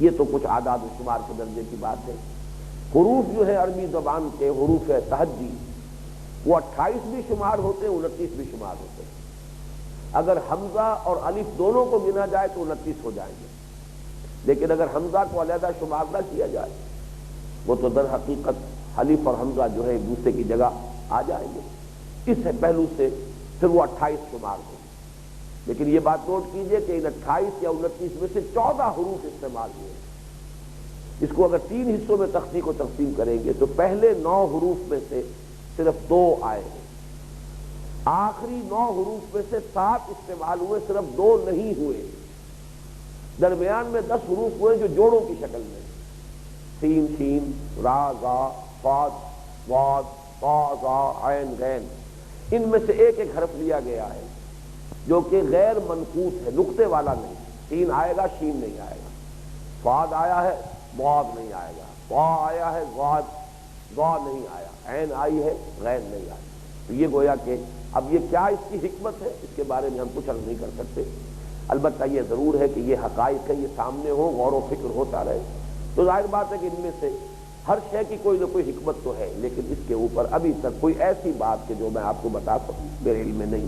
[SPEAKER 1] یہ تو کچھ اعداد و شمار کے درجے کی بات ہے۔ حروف جو ہے عربی زبان کے حروف تہجی وہ 28 بھی شمار ہوتے ہیں، 29 بھی شمار ہوتے ہیں۔ اگر حمزہ اور الف دونوں کو گنا جائے تو 29 ہو جائیں گے، لیکن اگر حمزہ کو علیحدہ شمار نہ کیا جائے وہ تو در حقیقت الف اور حمزہ جو ہے ایک دوسرے کی جگہ آ جائیں گے، اس پہلو سے پھر وہ 28 شمار ہوں۔ لیکن یہ بات نوٹ کیجئے کہ ان 28 یا 29 میں سے 14 حروف استعمال ہوئے ہیں۔ اس کو اگر 3 حصوں میں تخصیص و تقسیم کریں گے تو پہلے 9 حروف میں سے صرف 2 آئے ہیں، آخری 9 حروف میں سے 7 استعمال ہوئے، صرف 2 نہیں ہوئے، درمیان میں 10 حروف ہوئے جو جوڑوں کی شکل میں، سین شین را زا صاد ضاد طا ظا عین غین، ان میں سے ایک حرف لیا گیا ہے جو کہ غیر منقوط ہے، نقطے والا نہیں، سین آئے گا شین نہیں آئے گا، صاد آیا ہے ضاد نہیں آئے گا، طا آیا ہے ضا نہیں آیا، عین آئی ہے غین نہیں آئی۔ تو یہ گویا کہ اب یہ کیا اس کی حکمت ہے اس کے بارے میں ہم کچھ عرض نہیں کر سکتے، البتہ یہ ضرور ہے کہ یہ حقائق ہے، یہ سامنے ہو، غور و فکر ہوتا رہے، تو ظاہر بات ہے کہ ان میں سے ہر شے کی کوئی نہ کوئی حکمت تو ہے، لیکن اس کے اوپر ابھی تک کوئی ایسی بات کہ جو میں آپ کو بتا سکوں میرے علم میں نہیں۔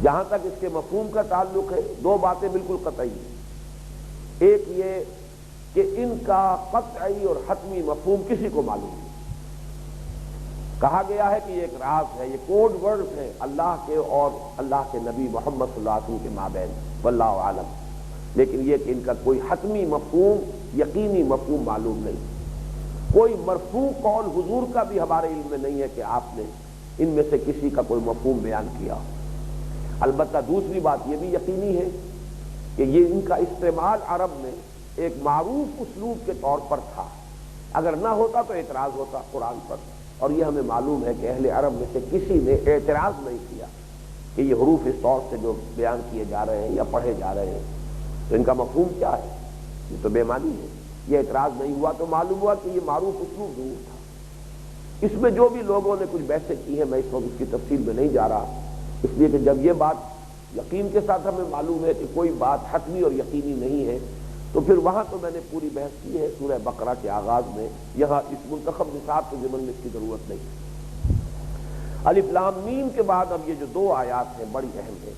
[SPEAKER 1] جہاں تک اس کے مفہوم کا تعلق ہے 2 باتیں بالکل قطعی ہیں، ایک یہ کہ ان کا قطعی اور حتمی مفہوم کسی کو معلوم نہیں، کہا گیا ہے کہ یہ ایک راز ہے، یہ کوڈ ورڈز ہیں اللہ کے اور اللہ کے نبی محمد صلی اللہ علیہ وسلم کے مابین، واللہ عالم، لیکن یہ کہ ان کا کوئی حتمی مفہوم، یقینی مفہوم معلوم نہیں، کوئی مرفوع قول حضور کا بھی ہمارے علم میں نہیں ہے کہ آپ نے ان میں سے کسی کا کوئی مفہوم بیان کیا۔ البتہ دوسری بات یہ بھی یقینی ہے کہ یہ ان کا استعمال عرب میں ایک معروف اسلوب کے طور پر تھا، اگر نہ ہوتا تو اعتراض ہوتا قرآن پر، اور یہ ہمیں معلوم ہے کہ اہل عرب میں سے کسی نے اعتراض نہیں کیا کہ یہ حروف اس طور سے جو بیان کیے جا رہے ہیں یا پڑھے جا رہے ہیں تو ان کا مفہوم کیا ہے، یہ تو بے معنی ہے، یہ اعتراض نہیں ہوا تو معلوم ہوا کہ یہ معروف اسلوب ضرور تھا۔ اس میں جو بھی لوگوں نے کچھ بحثیں کی ہیں میں اس وقت اس کی تفصیل میں نہیں جا رہا، اس لیے کہ جب یہ بات یقین کے ساتھ ہمیں معلوم ہے کہ کوئی بات حتمی اور یقینی نہیں ہے تو پھر وہاں تو میں نے پوری بحث کی ہے سورہ بقرہ کے آغاز میں، یہاں اس منتخب نصاب کے ضمن میں اس کی ضرورت نہیں۔ الف لام میم کے بعد اب یہ جو 2 آیات ہیں بڑی اہم ہیں۔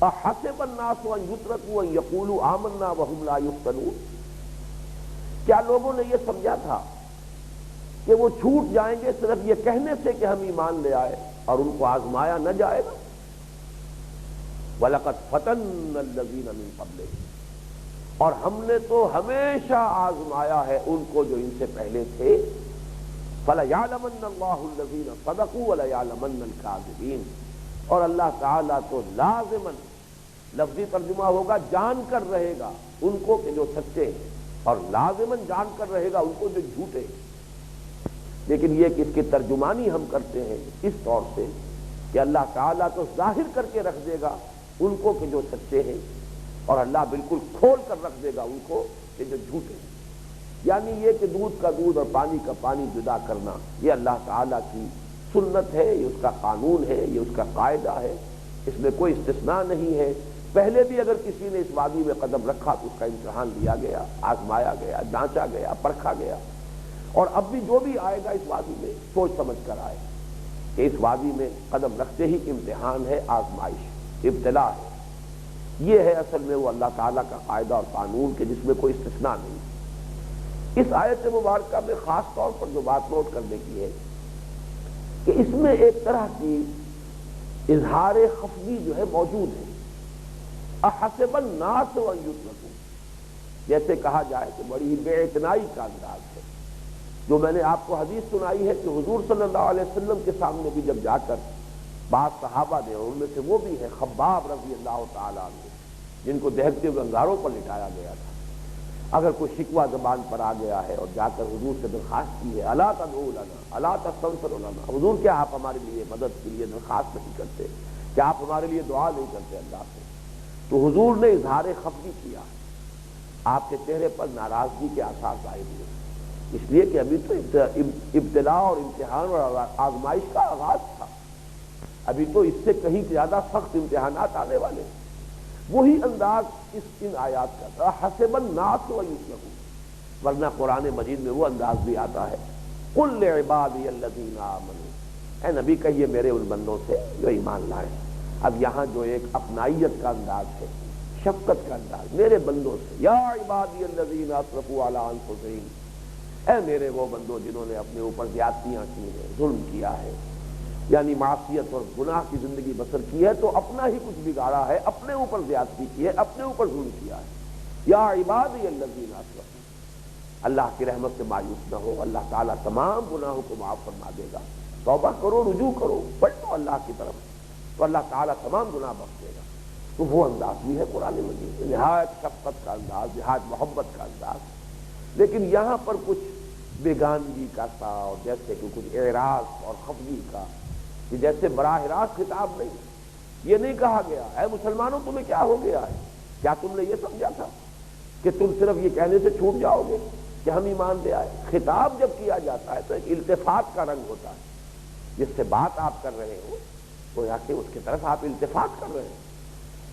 [SPEAKER 1] احسب الناس ان یترکوا ان یقولوا آمنا وهم لا یفتنون، کیا لوگوں نے یہ سمجھا تھا کہ وہ چھوٹ جائیں گے صرف یہ کہنے سے کہ ہم ایمان لے آئے اور ان کو آزمایا نہ جائے گا؟ وَلَقَدْ فَتَنَّ الَّذِينَ مِن قَبْلِهِمْ، اور ہم نے تو ہمیشہ آزمایا ہے ان کو جو ان سے پہلے تھے، فَلَيَعْلَمَنَّ اللَّهُ الَّذِينَ صَدَقُوا وَلَيَعْلَمَنَّ الْكَاذِبِينَ، اور اللہ تعالیٰ تو لازماً، لفظی ترجمہ ہوگا جان کر رہے گا ان کو کہ جو سچے ہیں، اور لازماً جان کر رہے گا ان کو جو جھوٹے ہیں۔ لیکن یہ کہ اس کی ترجمانی ہم کرتے ہیں اس طور سے کہ اللہ تعالیٰ تو ظاہر کر کے رکھ دے گا ان کو کہ جو سچے ہیں، اور اللہ بالکل کھول کر رکھ دے گا ان کو کہ جو جھوٹے ہیں۔ یعنی یہ کہ دودھ کا دودھ اور پانی کا پانی جدا کرنا یہ اللہ تعالیٰ کی سنت ہے، یہ اس کا قانون ہے، یہ اس کا قاعدہ ہے، اس میں کوئی استثناء نہیں ہے پہلے بھی اگر کسی نے اس وادی میں قدم رکھا تو اس کا امتحان لیا گیا، آزمایا گیا، جانچا گیا، پرکھا گیا، اور اب بھی جو بھی آئے گا اس وادی میں سوچ سمجھ کر آئے کہ اس وادی میں قدم رکھتے ہی امتحان ہے، آزمائش، ابتلا ہے۔ یہ ہے اصل میں وہ اللہ تعالیٰ کا قاعدہ اور قانون کہ جس میں کوئی استثناء نہیں۔ اس آیت مبارکہ میں خاص طور پر جو بات نوٹ کرنے کی ہے کہ اس میں ایک طرح کی اظہار خفگی جو ہے موجود ہے۔ احسب الناس ان یترکوا، جیسے کہا جائے کہ بڑی ہی بے اعتنائی کا انداز ہے۔ جو میں نے آپ کو حدیث سنائی ہے کہ حضور صلی اللہ علیہ وسلم کے سامنے بھی جب جا کر بعض صحابہ نے، اور ان میں سے وہ بھی ہے خباب رضی اللہ تعالیٰ عنہ، جن کو دہکتے ہوئے انگاروں پر لٹایا گیا تھا، اگر کوئی شکوہ زبان پر آ گیا ہے اور جا کر حضور سے درخواست کی ہے، الا تدعو لنا الا تستغفر لنا، حضور کیا آپ ہمارے لیے مدد کے لیے درخواست نہیں کرتے، کیا آپ ہمارے لیے دعا نہیں کرتے اللہ سے؟ تو حضور نے اظہار خفگی کیا، آپ کے چہرے پر ناراضگی کے آثار ظاہر ہوئے، اس لیے کہ ابھی تو ابتلا اور امتحان اور آزمائش کا آغاز تھا، ابھی تو اس سے کہیں زیادہ سخت امتحانات آنے والے ہیں۔ وہی انداز ان آیات کا تھا، حسب الناس ان یترکوا، ورنہ قرآن مجید میں وہ انداز بھی آتا ہے، قل لعبادی الذین آمنوا، اے نبی کہیے میرے ان بندوں سے جو ایمان لائے۔ اب یہاں جو ایک اپنائیت کا انداز ہے، شفقت کا انداز، میرے بندوں سے، یا عبادی الذین اسرفوا علی انفسہم، اے میرے وہ بندوں جنہوں نے اپنے اوپر زیادتیاں کی ہیں، ظلم کیا ہے، یعنی معصیت اور گناہ کی زندگی بسر کی ہے تو اپنا ہی کچھ بگاڑا ہے، اپنے اوپر زیادتی کی ہے، اپنے اوپر ظلم کیا ہے۔ یا عبادی الذین اسرفوا، اللہ کی رحمت سے مایوس نہ ہو، اللہ تعالیٰ تمام گناہوں کو معاف فرما دے گا، توبہ کرو، رجوع کرو، پلٹو اللہ کی طرف، تو اللہ تعالیٰ تمام گناہ بخش دے گا۔ تو وہ انداز بھی ہے قرآن مجید میں، نہایت شفقت کا انداز، نہایت محبت کا انداز، لیکن یہاں پر کچھ بیگانگی کا سا، اور جیسے کہ کچھ اعراض اور خفگی کا، کہ جیسے براہ راست خطاب نہیں، یہ نہیں کہا گیا اے مسلمانوں تمہیں کیا ہو گیا ہے، کیا تم نے یہ سمجھا تھا کہ تم صرف یہ کہنے سے چھوٹ جاؤ گے کہ ہم ایمان لے آئے؟ خطاب جب کیا جاتا ہے تو ایک التفات کا رنگ ہوتا ہے، جس سے بات آپ کر رہے ہو گویا کہ اس کی طرف آپ التفات کر رہے ہیں،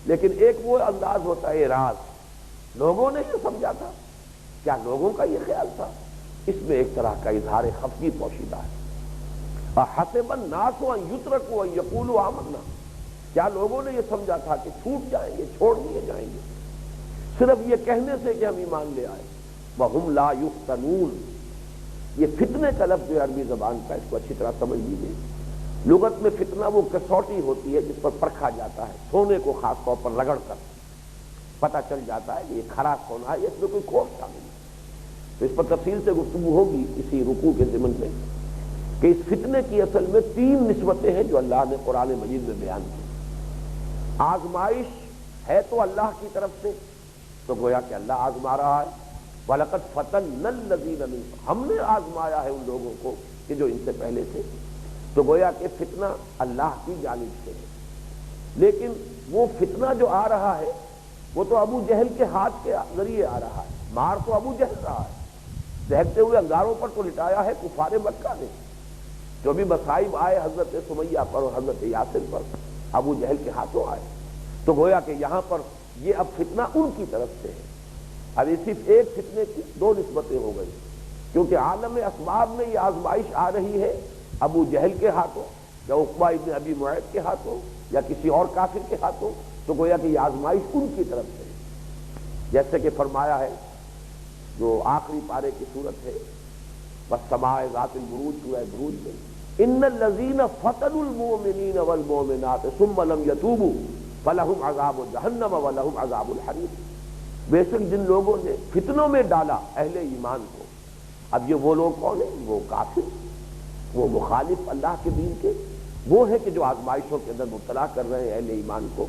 [SPEAKER 1] لیکن ایک وہ انداز ہوتا ہے اعراض، لوگوں نے یہ سمجھا تھا، کیا لوگوں کا یہ خیال تھا؟ اس میں ایک طرح کا اظہار خفگی پوشیدہ ہے۔ حسب الناس ان یترکوا ان یقولوا آمنا، کیا لوگوں نے یہ سمجھا تھا کہ چھوٹ جائیں گے، چھوڑ دیے جائیں گے صرف یہ کہنے سے کہ ہم ایمان لے آئے؟ وہم لا یفتنون، یہ فتنے کا لفظ جو عربی زبان کا، اس کو اچھی طرح سمجھ لیجیے۔ لغت میں فتنہ وہ کسوٹی ہوتی ہے جس پر پرکھا جاتا ہے، سونے کو خاص طور پر رگڑ کر پتہ چل جاتا ہے کہ یہ کھرا سونا ہے، اس میں کوئی کھوٹ شامل ہے۔ تو اس پر تفصیل سے گفتگو ہوگی اسی رکوع کے ضمن میں کہ اس فتنے کی اصل میں 3 نسبتیں ہیں جو اللہ نے قرآن مجید میں بیان کی۔ آزمائش ہے تو اللہ کی طرف سے، تو گویا کہ اللہ آزما رہا ہے، وَلَقَدْ فَتَنَّا الَّذِينَ مِن، ہم نے آزمایا ہے ان لوگوں کو کہ جو ان سے پہلے تھے، تو گویا کہ فتنہ اللہ کی جانب سے ہے۔ لیکن وہ فتنہ جو آ رہا ہے وہ تو ابو جہل کے ہاتھ کے ذریعے آ رہا ہے، مار تو ابو جہل رہا ہے، دہکتے ہوئے انگاروں پر تو لٹایا ہے کفار مکہ نے۔ جو بھی مصائب آئے حضرت سمیہ پر اور حضرت یاسر پر ابو جہل کے ہاتھوں آئے، تو گویا کہ یہاں پر یہ اب فتنہ ان کی طرف سے ہے۔ اب یہ صرف ایک فتنے کی 2 نسبتیں ہو گئی، کیونکہ عالم اسباب میں یہ آزمائش آ رہی ہے ابو جہل کے ہاتھوں یا عقبہ ابن ابی معیط کے ہاتھوں یا کسی اور کافر کے ہاتھوں، تو گویا کہ یہ آزمائش ان کی طرف سے ہے، جیسے کہ فرمایا ہے جو آخری پارے کی صورت ہے والسماء ذات البروج، سورہ بروج میں، ان الذین فتنوا المؤمنین والمؤمنات ثم لم یتوبوا فلہم عذاب جہنم ولہم عذاب الحریق، بے شک جن لوگوں نے فتنوں میں ڈالا اہل ایمان کو، اب یہ وہ لوگ کون ہیں؟ وہ کافر، وہ مخالف اللہ کے دین کے، وہ ہے کہ جو آزمائشوں کے اندر مبتلا کر رہے ہیں اہل ایمان کو۔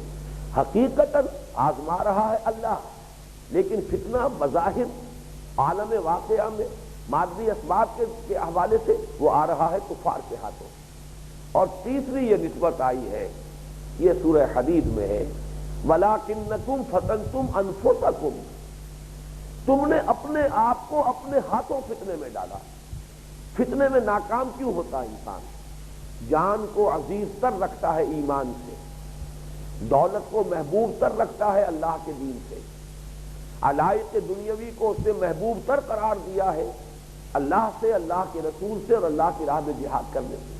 [SPEAKER 1] حقیقتاً آزما رہا ہے اللہ، لیکن فتنہ بظاہر عالم واقعہ میں مادی اسباب کے حوالے سے وہ آ رہا ہے کفار کے ہاتھوں۔ اور تیسری یہ نسبت آئی ہے، یہ سورہ حدید میں ہے، وَلَٰكِنَّكُمْ فَتَنْتُمْ أَنفُسَكُمْ، تم نے اپنے آپ کو اپنے ہاتھوں فتنے میں ڈالا۔ فتنے میں ناکام کیوں ہوتا ہے انسان؟ جان کو عزیز تر رکھتا ہے ایمان سے، دولت کو محبوب تر رکھتا ہے اللہ کے دین سے، علائق دنیاوی کو اس نے محبوب تر قرار دیا ہے اللہ سے، اللہ کے رسول سے اور اللہ کی راہ میں جہاد کرنے سے۔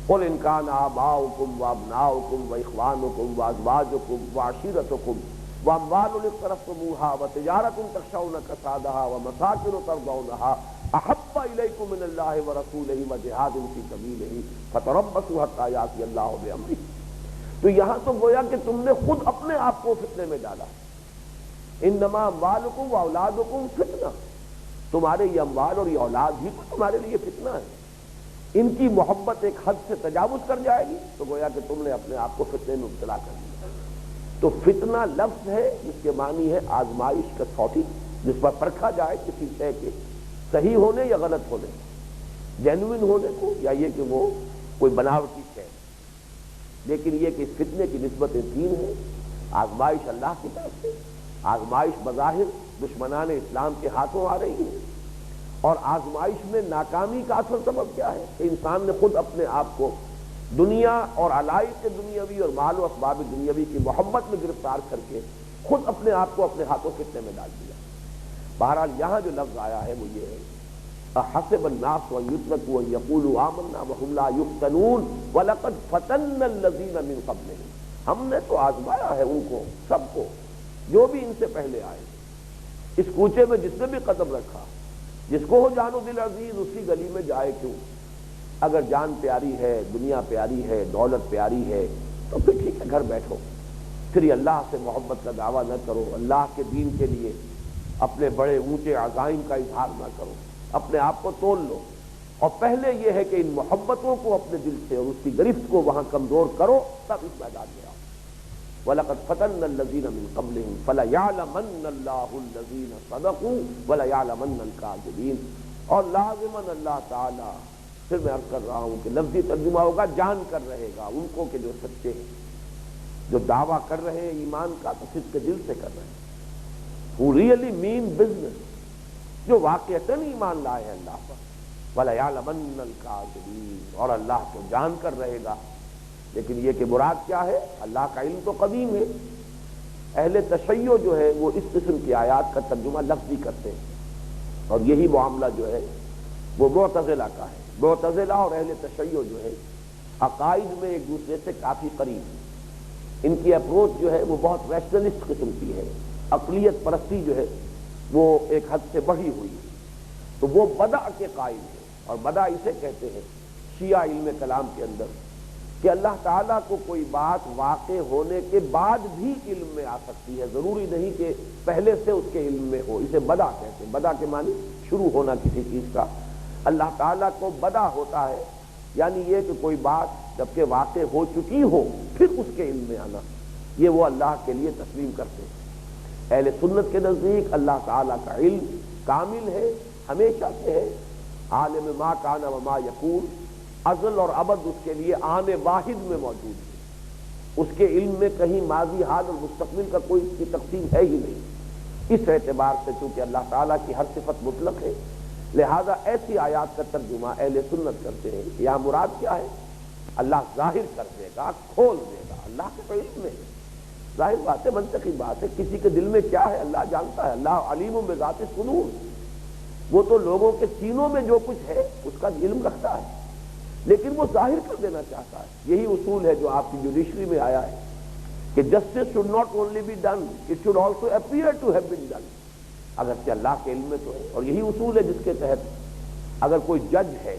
[SPEAKER 1] قل ان کان آباؤکم وابناؤکم واخوانکم وازواجکم وعشیرتکم واموال اقترفتموها وتجارۃ تخشون کسادها ومساکن ترضونها احب الیکم من اللہ ورسولہ وجہاد فی سبیلہ فتربصوا حتی یأتی اللہ بامرہ۔ تو یہاں تو گویا کہ تم نے خود اپنے آپ کو فتنے میں ڈالا۔ انما اموالکم واولادکم فتنہ، تمہارے یہ اموال اور یہ اولاد ہی تو تمہارے لیے فتنہ ہے، ان کی محبت ایک حد سے تجاوز کر جائے گی تو گویا کہ تم نے اپنے آپ کو فتنے میں مبتلا کر دیا۔ تو فتنہ لفظ ہے جس کے معنی ہے آزمائش، کسوٹی، جس پر پرکھا جائے کسی شے کے صحیح ہونے یا غلط ہونے، جینوئن ہونے کو، یا یہ کہ وہ کوئی بناوٹی شے۔ لیکن یہ کہ اس فتنے کی نسبتیں تین ہیں، آزمائش اللہ کی طرف سے، آزمائش بظاہر دشمنان اسلام کے ہاتھوں آ رہی ہے، اور آزمائش میں ناکامی کا اصل سبب کیا ہے کہ انسان نے خود اپنے آپ کو دنیا اور علائق دنیاوی اور مال و اسباب دنیاوی کی محبت میں گرفتار کر کے خود اپنے آپ کو اپنے ہاتھوں فتنے میں ڈال دیا۔ بہرحال یہاں جو لفظ آیا ہے وہ یہ ہے احسب الناس ان یترکوا ان یقولوا آمنا وهم لا یفتنون ولقد فتنا الذین من قبلهم، ہم نے تو آزمایا ہے ان کو، سب کو، جو بھی ان سے پہلے آئے، اس کوچے میں جس نے بھی قدم رکھا، جس کو ہو جان و دل عزیز اسی گلی میں جائے کیوں، اگر جان پیاری ہے، دنیا پیاری ہے، دولت پیاری ہے تو پھر ٹھیک ہے گھر بیٹھو، پھر یہ اللہ سے محبت کا دعویٰ نہ کرو، اللہ کے دین کے لیے اپنے بڑے اونچے عزائم کا اظہار نہ کرو، اپنے آپ کو تول لو، اور پہلے یہ ہے کہ ان محبتوں کو اپنے دل سے اور اس کی گرفت کو وہاں کمزور کرو، تب اس میدان میں آؤ۔ وَلَقَدْ فَتَنَّا الَّذِينَ مِن قَبْلِهِمْ فَلَيَعْلَمَنَّ اللَّهُ الَّذِينَ صَدَقُوا وَلَيَعْلَمَنَّ الْكَاذِبِينَ۔ اور لازماً اللہ تعالیٰ، پھر میں عرض کر رہا ہوں کہ لفظی ترجمہ ہوگا جان کر رہے گا ان کو کہ جو سچے ہیں، جو دعویٰ کر رہے ہیں ایمان کا تو صدق کے دل سے کر رہے ہیں، who really mean business، جو واقعتاً ایمان لائے ہیں اللہ پر۔ وَلَيَعْلَمَنَّ الْكَاذِبِينَ، اور اللہ کو جان کر رہے گا۔ لیکن یہ کہ مراد کیا ہے، اللہ کا علم تو قدیم ہے، اہل تشیع جو ہے وہ اس قسم کی آیات کا ترجمہ لفظی کرتے ہیں، اور یہی معاملہ جو ہے وہ معتزلہ کا ہے۔ معتزلہ اور اہل تشیع جو ہے عقائد میں ایک دوسرے سے کافی قریب ہیں، ان کی اپروچ جو ہے وہ بہت ریشنلسٹ قسم کی ہے، عقلیت پرستی جو ہے وہ ایک حد سے بڑھی ہوئی ہے، تو وہ بدع کے قائل ہے، اور بدع اسے کہتے ہیں شیعہ علم کلام کے اندر کہ اللہ تعالیٰ کو کوئی بات واقع ہونے کے بعد بھی علم میں آ سکتی ہے، ضروری نہیں کہ پہلے سے اس کے علم میں ہو، اسے بدع کہتے ہیں۔ بدع کے معنی شروع ہونا کسی چیز کا، اللہ تعالیٰ کو بدع ہوتا ہے، یعنی یہ کہ کوئی بات جبکہ واقع ہو چکی ہو پھر اس کے علم میں آنا، یہ وہ اللہ کے لیے تسلیم کرتے ہیں۔ اہل سنت کے نزدیک اللہ تعالیٰ کا علم کامل ہے، ہمیشہ سے ہے، عالم ما کان وما یکون، ازل اور ابد اس کے لیے آن واحد میں موجود ہے، اس کے علم میں کہیں ماضی، حال اور مستقبل کا کوئی کی تقسیم ہے ہی نہیں۔ اس اعتبار سے چونکہ اللہ تعالیٰ کی ہر صفت مطلق ہے، لہذا ایسی آیات کا ترجمہ اہل سنت کرتے ہیں کہ یہاں مراد کیا ہے، اللہ ظاہر کر دے گا، کھول دے گا، اللہ کے تو علم میں ہے۔ ظاہر بات ہے، منطقی بات ہے، کسی کے دل میں کیا ہے اللہ جانتا ہے، اللہ علیم بذات الصدور، وہ تو لوگوں کے سینوں میں جو کچھ ہے اس کا علم رکھتا ہے، لیکن وہ ظاہر کر دینا چاہتا ہے۔ یہی اصول ہے جو آپ کی جوڈیشری میں آیا ہے کہ justice should not only be done, it should also appear to have been done, اگرچہ اللہ کے علم میں تو ہے۔ اور یہی اصول ہے جس کے تحت اگر کوئی جج ہے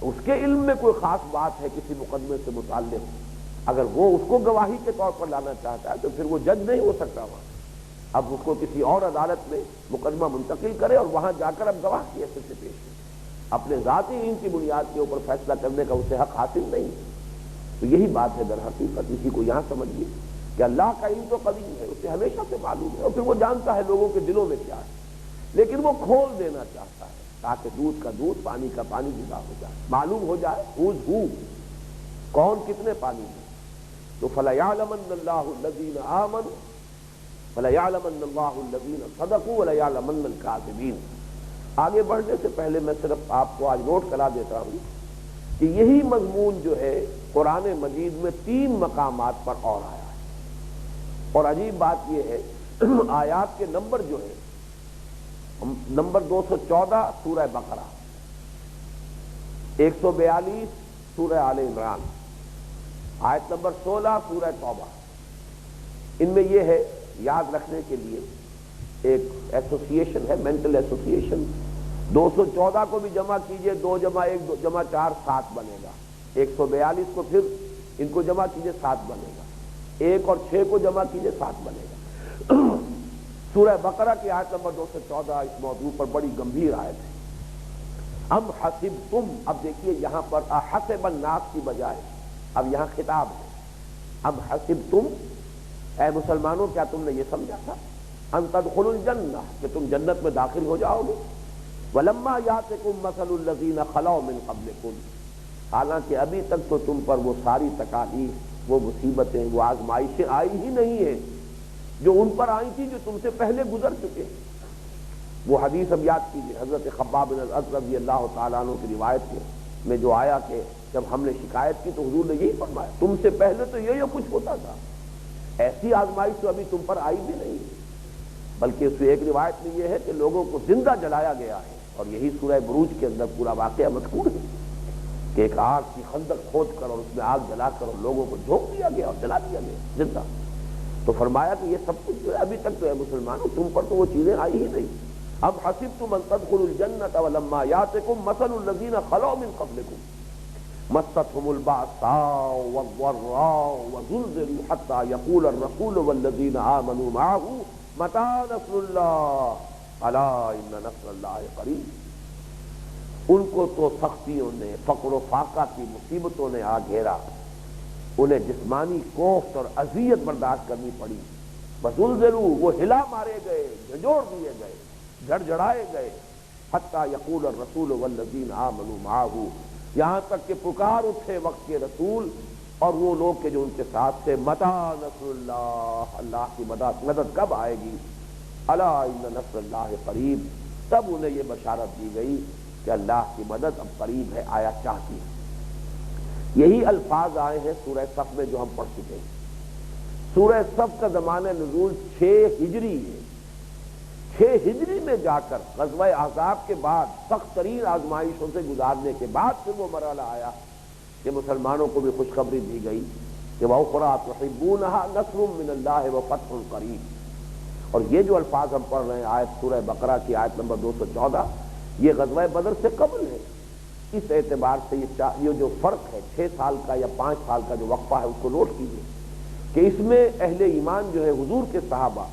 [SPEAKER 1] اس کے علم میں کوئی خاص بات ہے کسی مقدمے سے متعلق، اگر وہ اس کو گواہی کے طور پر لانا چاہتا ہے تو پھر وہ جج نہیں ہو سکتا وہاں، اب اس کو کسی اور عدالت میں مقدمہ منتقل کرے اور وہاں جا کر اب گواہ کی حیثیت سے پیش کرے، اپنے ذاتی علم کی بنیاد کے اوپر فیصلہ کرنے کا اسے حق حاصل نہیں۔ تو یہی بات ہے در حقیقت، اسی کو یہاں سمجھیے کہ اللہ کا علم تو قدیم ہے، اسے ہمیشہ سے معلوم ہے، اور پھر وہ جانتا ہے لوگوں کے دلوں میں کیا ہے، لیکن وہ کھول دینا چاہتا ہے تاکہ دودھ کا دودھ، پانی کا پانی جدا ہو جائے، معلوم ہو جائے who's who، کون کتنے پانی میں۔ تو فَلَيَعْلَمَنَّ اللَّهُ الَّذِينَ آمَنُوا وَلَيَعْلَمَنَّ اللَّهُ الَّذِينَ صَدَقُوا وَلَيَعْلَمَنَّ الْكَاذِبِينَ۔ آگے بڑھنے سے پہلے میں صرف آپ کو آج نوٹ کرا دیتا ہوں کہ یہی مضمون جو ہے قرآن مجید میں 3 مقامات پر اور آیا ہے۔ اور عجیب بات یہ ہے آیات کے نمبر جو ہے، نمبر 214 سورہ بقرہ، 142 سورہ آل عمران، آیت نمبر 16 سورہ توبہ، ان میں یہ ہے یاد رکھنے کے لیے ایک ایسوسیشن ہے، مینٹل ایسوسیشن۔ 214 کو بھی جمع کیجئے، 2 جمع 1 2 جمع 4 7 بنے گا۔ 142 کو پھر ان کو جمع کیجئے 7 بنے گا، 1 اور 6 کو جمع کیجئے 7 بنے گا۔ سورہ بقرہ کی آیت نمبر 214 اس موضوع پر بڑی گمبھیر آیت ہے۔ ام حسبتم، اب دیکھیے یہاں پر احسب الناس کی بجائے اب یہاں خطاب ہے۔ ام حسبتم، اے مسلمانوں کیا تم نے یہ سمجھا تھا ان تدخلوا الجنہ کہ تم جنت میں داخل ہو جاؤ گے، ولما یاتکم مثل الذین خلوا من قبلکم، حالانکہ ابھی تک تو تم پر وہ ساری تکالیف، وہ مصیبتیں، وہ آزمائشیں آئی ہی نہیں ہیں جو ان پر آئی تھی جو تم سے پہلے گزر چکے۔ وہ حدیث اب یاد کیجیے، حضرت خباب بن الارت رضی اللہ تعالیٰ عنہ کی روایت میں جو آیا کہ جب ہم نے شکایت کی تو حضور نے یہی فرمایا تم سے پہلے تو یہ کچھ ہوتا تھا، ایسی آزمائش تو ابھی تم پر آئی بھی نہیں، بلکہ اس ایک روایت میں یہ ہے کہ لوگوں کو زندہ جلایا گیا ہے، اور یہی سورہ بروج کے اندر پورا واقعہ مذکور ہے کہ ایک آگ کی خندق کھود کر اور اس میں آگ جلا کر اور لوگوں کو جھونک دیا گیا اور جلا دیا گیا زندہ۔ تو فرمایا کہ یہ سب کچھ جو ہے ابھی تک تو ہے مسلمانوں تم پر تو وہ چیزیں آئی ہی نہیں۔ اب حسبتم ان تدخلوا الجنة ولما يأتكم مثل الذين خلوا من قبلكم مستهم البأساء والضراء وزلزلوا حتى يقول الرسول والذين آمنوا معه متى نصر الله ألا إن نصر الله قريب۔ ان کو تو سختیوں نے، فقر و فاقہ کی مصیبتوں نے آ گھیرا، انہیں جسمانی کوفت اور اذیت برداشت کرنی پڑی، وزلزلوا وہ ہلا مارے گئے، جھنجھوڑ دیے گئے، جھڑ جھڑائے گئے، حتی یقول الرسول والذین آمنوا معه، یہاں تک کہ پکار اٹھے وقت کے رسول اور وہ لوگ کہ جو ان کے ساتھ تھے، متی نصر اللہ، اللہ کی مدد کب آئے گی، الا ان نصر اللہ قریب، تب انہیں یہ بشارت دی گئی کہ اللہ کی مدد اب قریب ہے، آیا چاہتی ہے۔ یہی الفاظ آئے ہیں سورہ صف میں جو ہم پڑھ چکے ہیں۔ سورہ صف کا زمانہ نزول 6 ہجری ہے۔ 6 ہجری میں جا کر غزوہ احزاب کے بعد سخت ترین آزمائشوں سے گزارنے کے بعد پھر وہ مرحلہ آیا کہ مسلمانوں کو بھی خوشخبری دی گئی کہ وَأُخْرَىٰ تُحِبُّونَهَا نَصْرٌ مِّنَ اللَّهِ وَفَتْحٌ قَرِيبٌ، اور یہ جو الفاظ ہم پڑھ رہے ہیں آیت سورہ بقرہ کی آیت نمبر 214، یہ غزوہ بدر سے قبل ہے۔ اس اعتبار سے یہ جو فرق ہے 6 سال کا یا 5 سال کا جو وقفہ ہے اس کو نوٹ کیجیے کہ اس میں اہل ایمان جو ہے حضور کے صحابہ،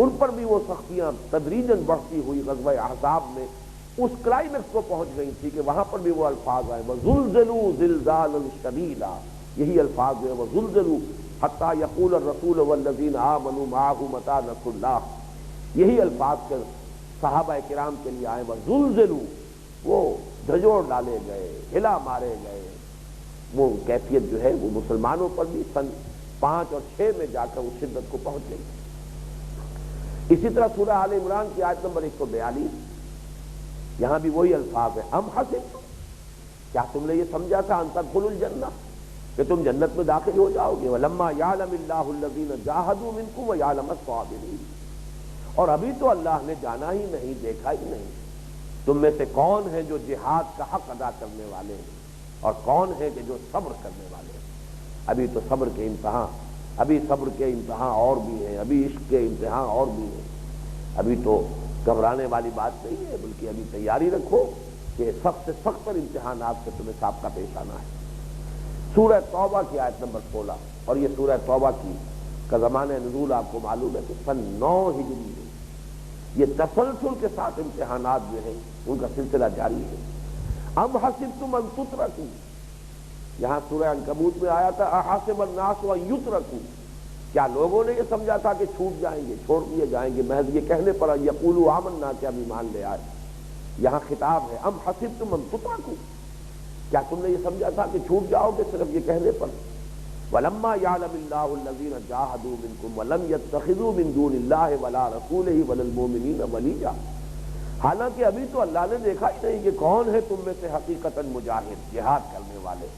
[SPEAKER 1] ان پر بھی وہ سختیاں تدریجاً بڑھتی ہوئی غزوہ احزاب میں اس کلائمیکس کو پہنچ گئی تھی کہ وہاں پر بھی وہ الفاظ آئے وَزُلْزِلُوا زِلْزَالًا شَدِيدًا، یہی الفاظ جو ہے وَزُلْزِلُوا حَتَّى يَقُولَ الرَّسُولُ وَالَّذِينَ آمَنُوا مَعَهُ مَتَىٰ نَصْرُ اللَّهِ، یہی الفاظ کے صحابہ کرام کے لیے آئے وَزُلْزِلُوا، وہ جھنجھوڑ ڈالے گئے، ہلا مارے گئے۔ وہ کیفیت جو ہے وہ مسلمانوں پر بھی سن 5 اور 6 میں جا کر اس شدت کو پہنچ گئی۔ اسی طرح سورہ آل عمران کی آیت نمبر 142، یہاں بھی وہی الفاظ ہے، ام حسبتم، کیا تم نے یہ سمجھا تھا ان تدخلوا الجنہ کہ تم جنت میں داخل ہو جاؤ گے، ولما یعلم اللہ الذین جاہدوا منکم ویعلم الصابرین، اور ابھی تو اللہ نے جانا ہی نہیں، دیکھا ہی نہیں تم میں سے کون ہیں جو جہاد کا حق ادا کرنے والے ہیں اور کون ہیں کہ جو صبر کرنے والے ہیں۔ ابھی تو صبر کے امتحان، ابھی صبر کے امتحان اور بھی ہیں، ابھی عشق کے امتحان اور بھی ہیں، ابھی تو گھبرانے والی بات نہیں ہے، بلکہ ابھی تیاری رکھو کہ سخت سے سخت پر امتحانات سے تمہیں سابقہ پیش آنا ہے۔ سورہ توبہ کی آیت نمبر 16، اور یہ سورہ توبہ کا زمانہ نزول آپ کو معلوم ہے کہ سن 9 ہجری ہے۔ یہ تسلسل کے ساتھ امتحانات جو ہیں ان کا سلسلہ جاری ہے۔ ام حسبتم ان تترکوا، یہاں سورہ عنکبوت میں آیا تھا احسب الناس ان یترکوا، کیا لوگوں نے یہ سمجھا تھا کہ چھوٹ جائیں گے، چھوڑ دیے جائیں گے محض یہ کہنے پر یقولوا آمنا کہ ہم ایمان لے آئے۔ یہاں خطاب ہے ام حسبتم ان تترکوا، کیا تم نے یہ سمجھا تھا کہ چھوٹ جاؤ گے صرف یہ کہنے پر؟ وَلَمَّا يَعْلَمِ اللَّهُ الَّذِينَ جَاهَدُوا مِنكُمْ وَلَمْ يَتَّخِذُوا مِن دُونِ اللَّهِ وَلَا رَسُولِهِ وَلَا الْمُؤْمِنِينَ وَلِيًّا، حالانکہ ابھی تو اللہ نے دیکھا ہی نہیں کہ کون ہے تم میں سے حقیقتاً مجاہد، جہاد کرنے والے،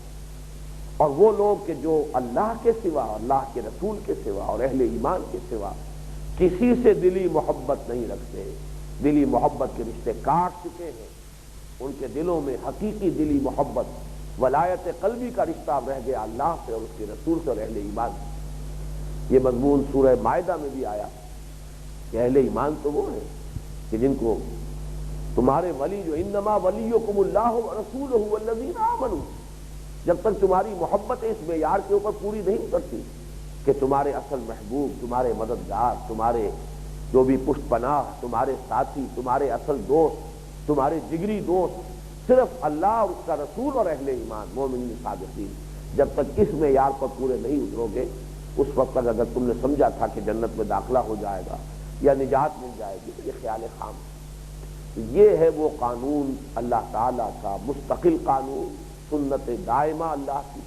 [SPEAKER 1] اور وہ لوگ کہ جو اللہ کے سوا، اللہ کے رسول کے سوا اور اہل ایمان کے سوا کسی سے دلی محبت نہیں رکھتے، دلی محبت کے رشتے کاٹ چکے ہیں، ان کے دلوں میں حقیقی دلی محبت ولایت قلبی کا رشتہ رہ گیا اللہ سے اور اس کے رسول سے اور اہل ایمان سے۔ یہ مضمون سورہ مائدہ میں بھی آیا کہ اہل ایمان تو وہ ہیں کہ جن کو تمہارے ولی جو انما ولیکم اللہ ورسولہ والذین آمنوا، جب تک تمہاری محبت اس معیار کے اوپر پوری نہیں اترتی کہ تمہارے اصل محبوب، تمہارے مددگار، تمہارے جو بھی پشت پناہ، تمہارے ساتھی، تمہارے اصل دوست، تمہارے جگری دوست صرف اللہ اور اس کا رسول اور اہل ایمان مومنین صادقین، جب تک اس معیار پر پورے نہیں اترو گے، اس وقت تک اگر تم نے سمجھا تھا کہ جنت میں داخلہ ہو جائے گا یا نجات مل جائے گی تو یہ خیال خام ہے۔ یہ ہے وہ قانون اللہ تعالیٰ کا مستقل قانون، سنت دائمہ اللہ کی،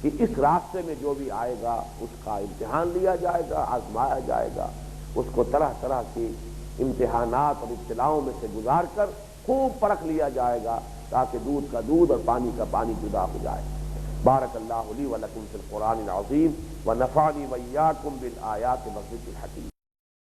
[SPEAKER 1] کہ اس راستے میں جو بھی آئے گا اس کا امتحان لیا جائے گا، آزمایا جائے گا، اس کو طرح طرح کی امتحانات اور ابتلاؤں میں سے گزار کر خوب پرکھ لیا جائے گا تاکہ دودھ کا دودھ اور پانی کا پانی جدا ہو جائے۔ بارک اللہ لی و لکم فی القرآن العظیم ونفعنی وإیاکم بالآیات والذکر الحکیم۔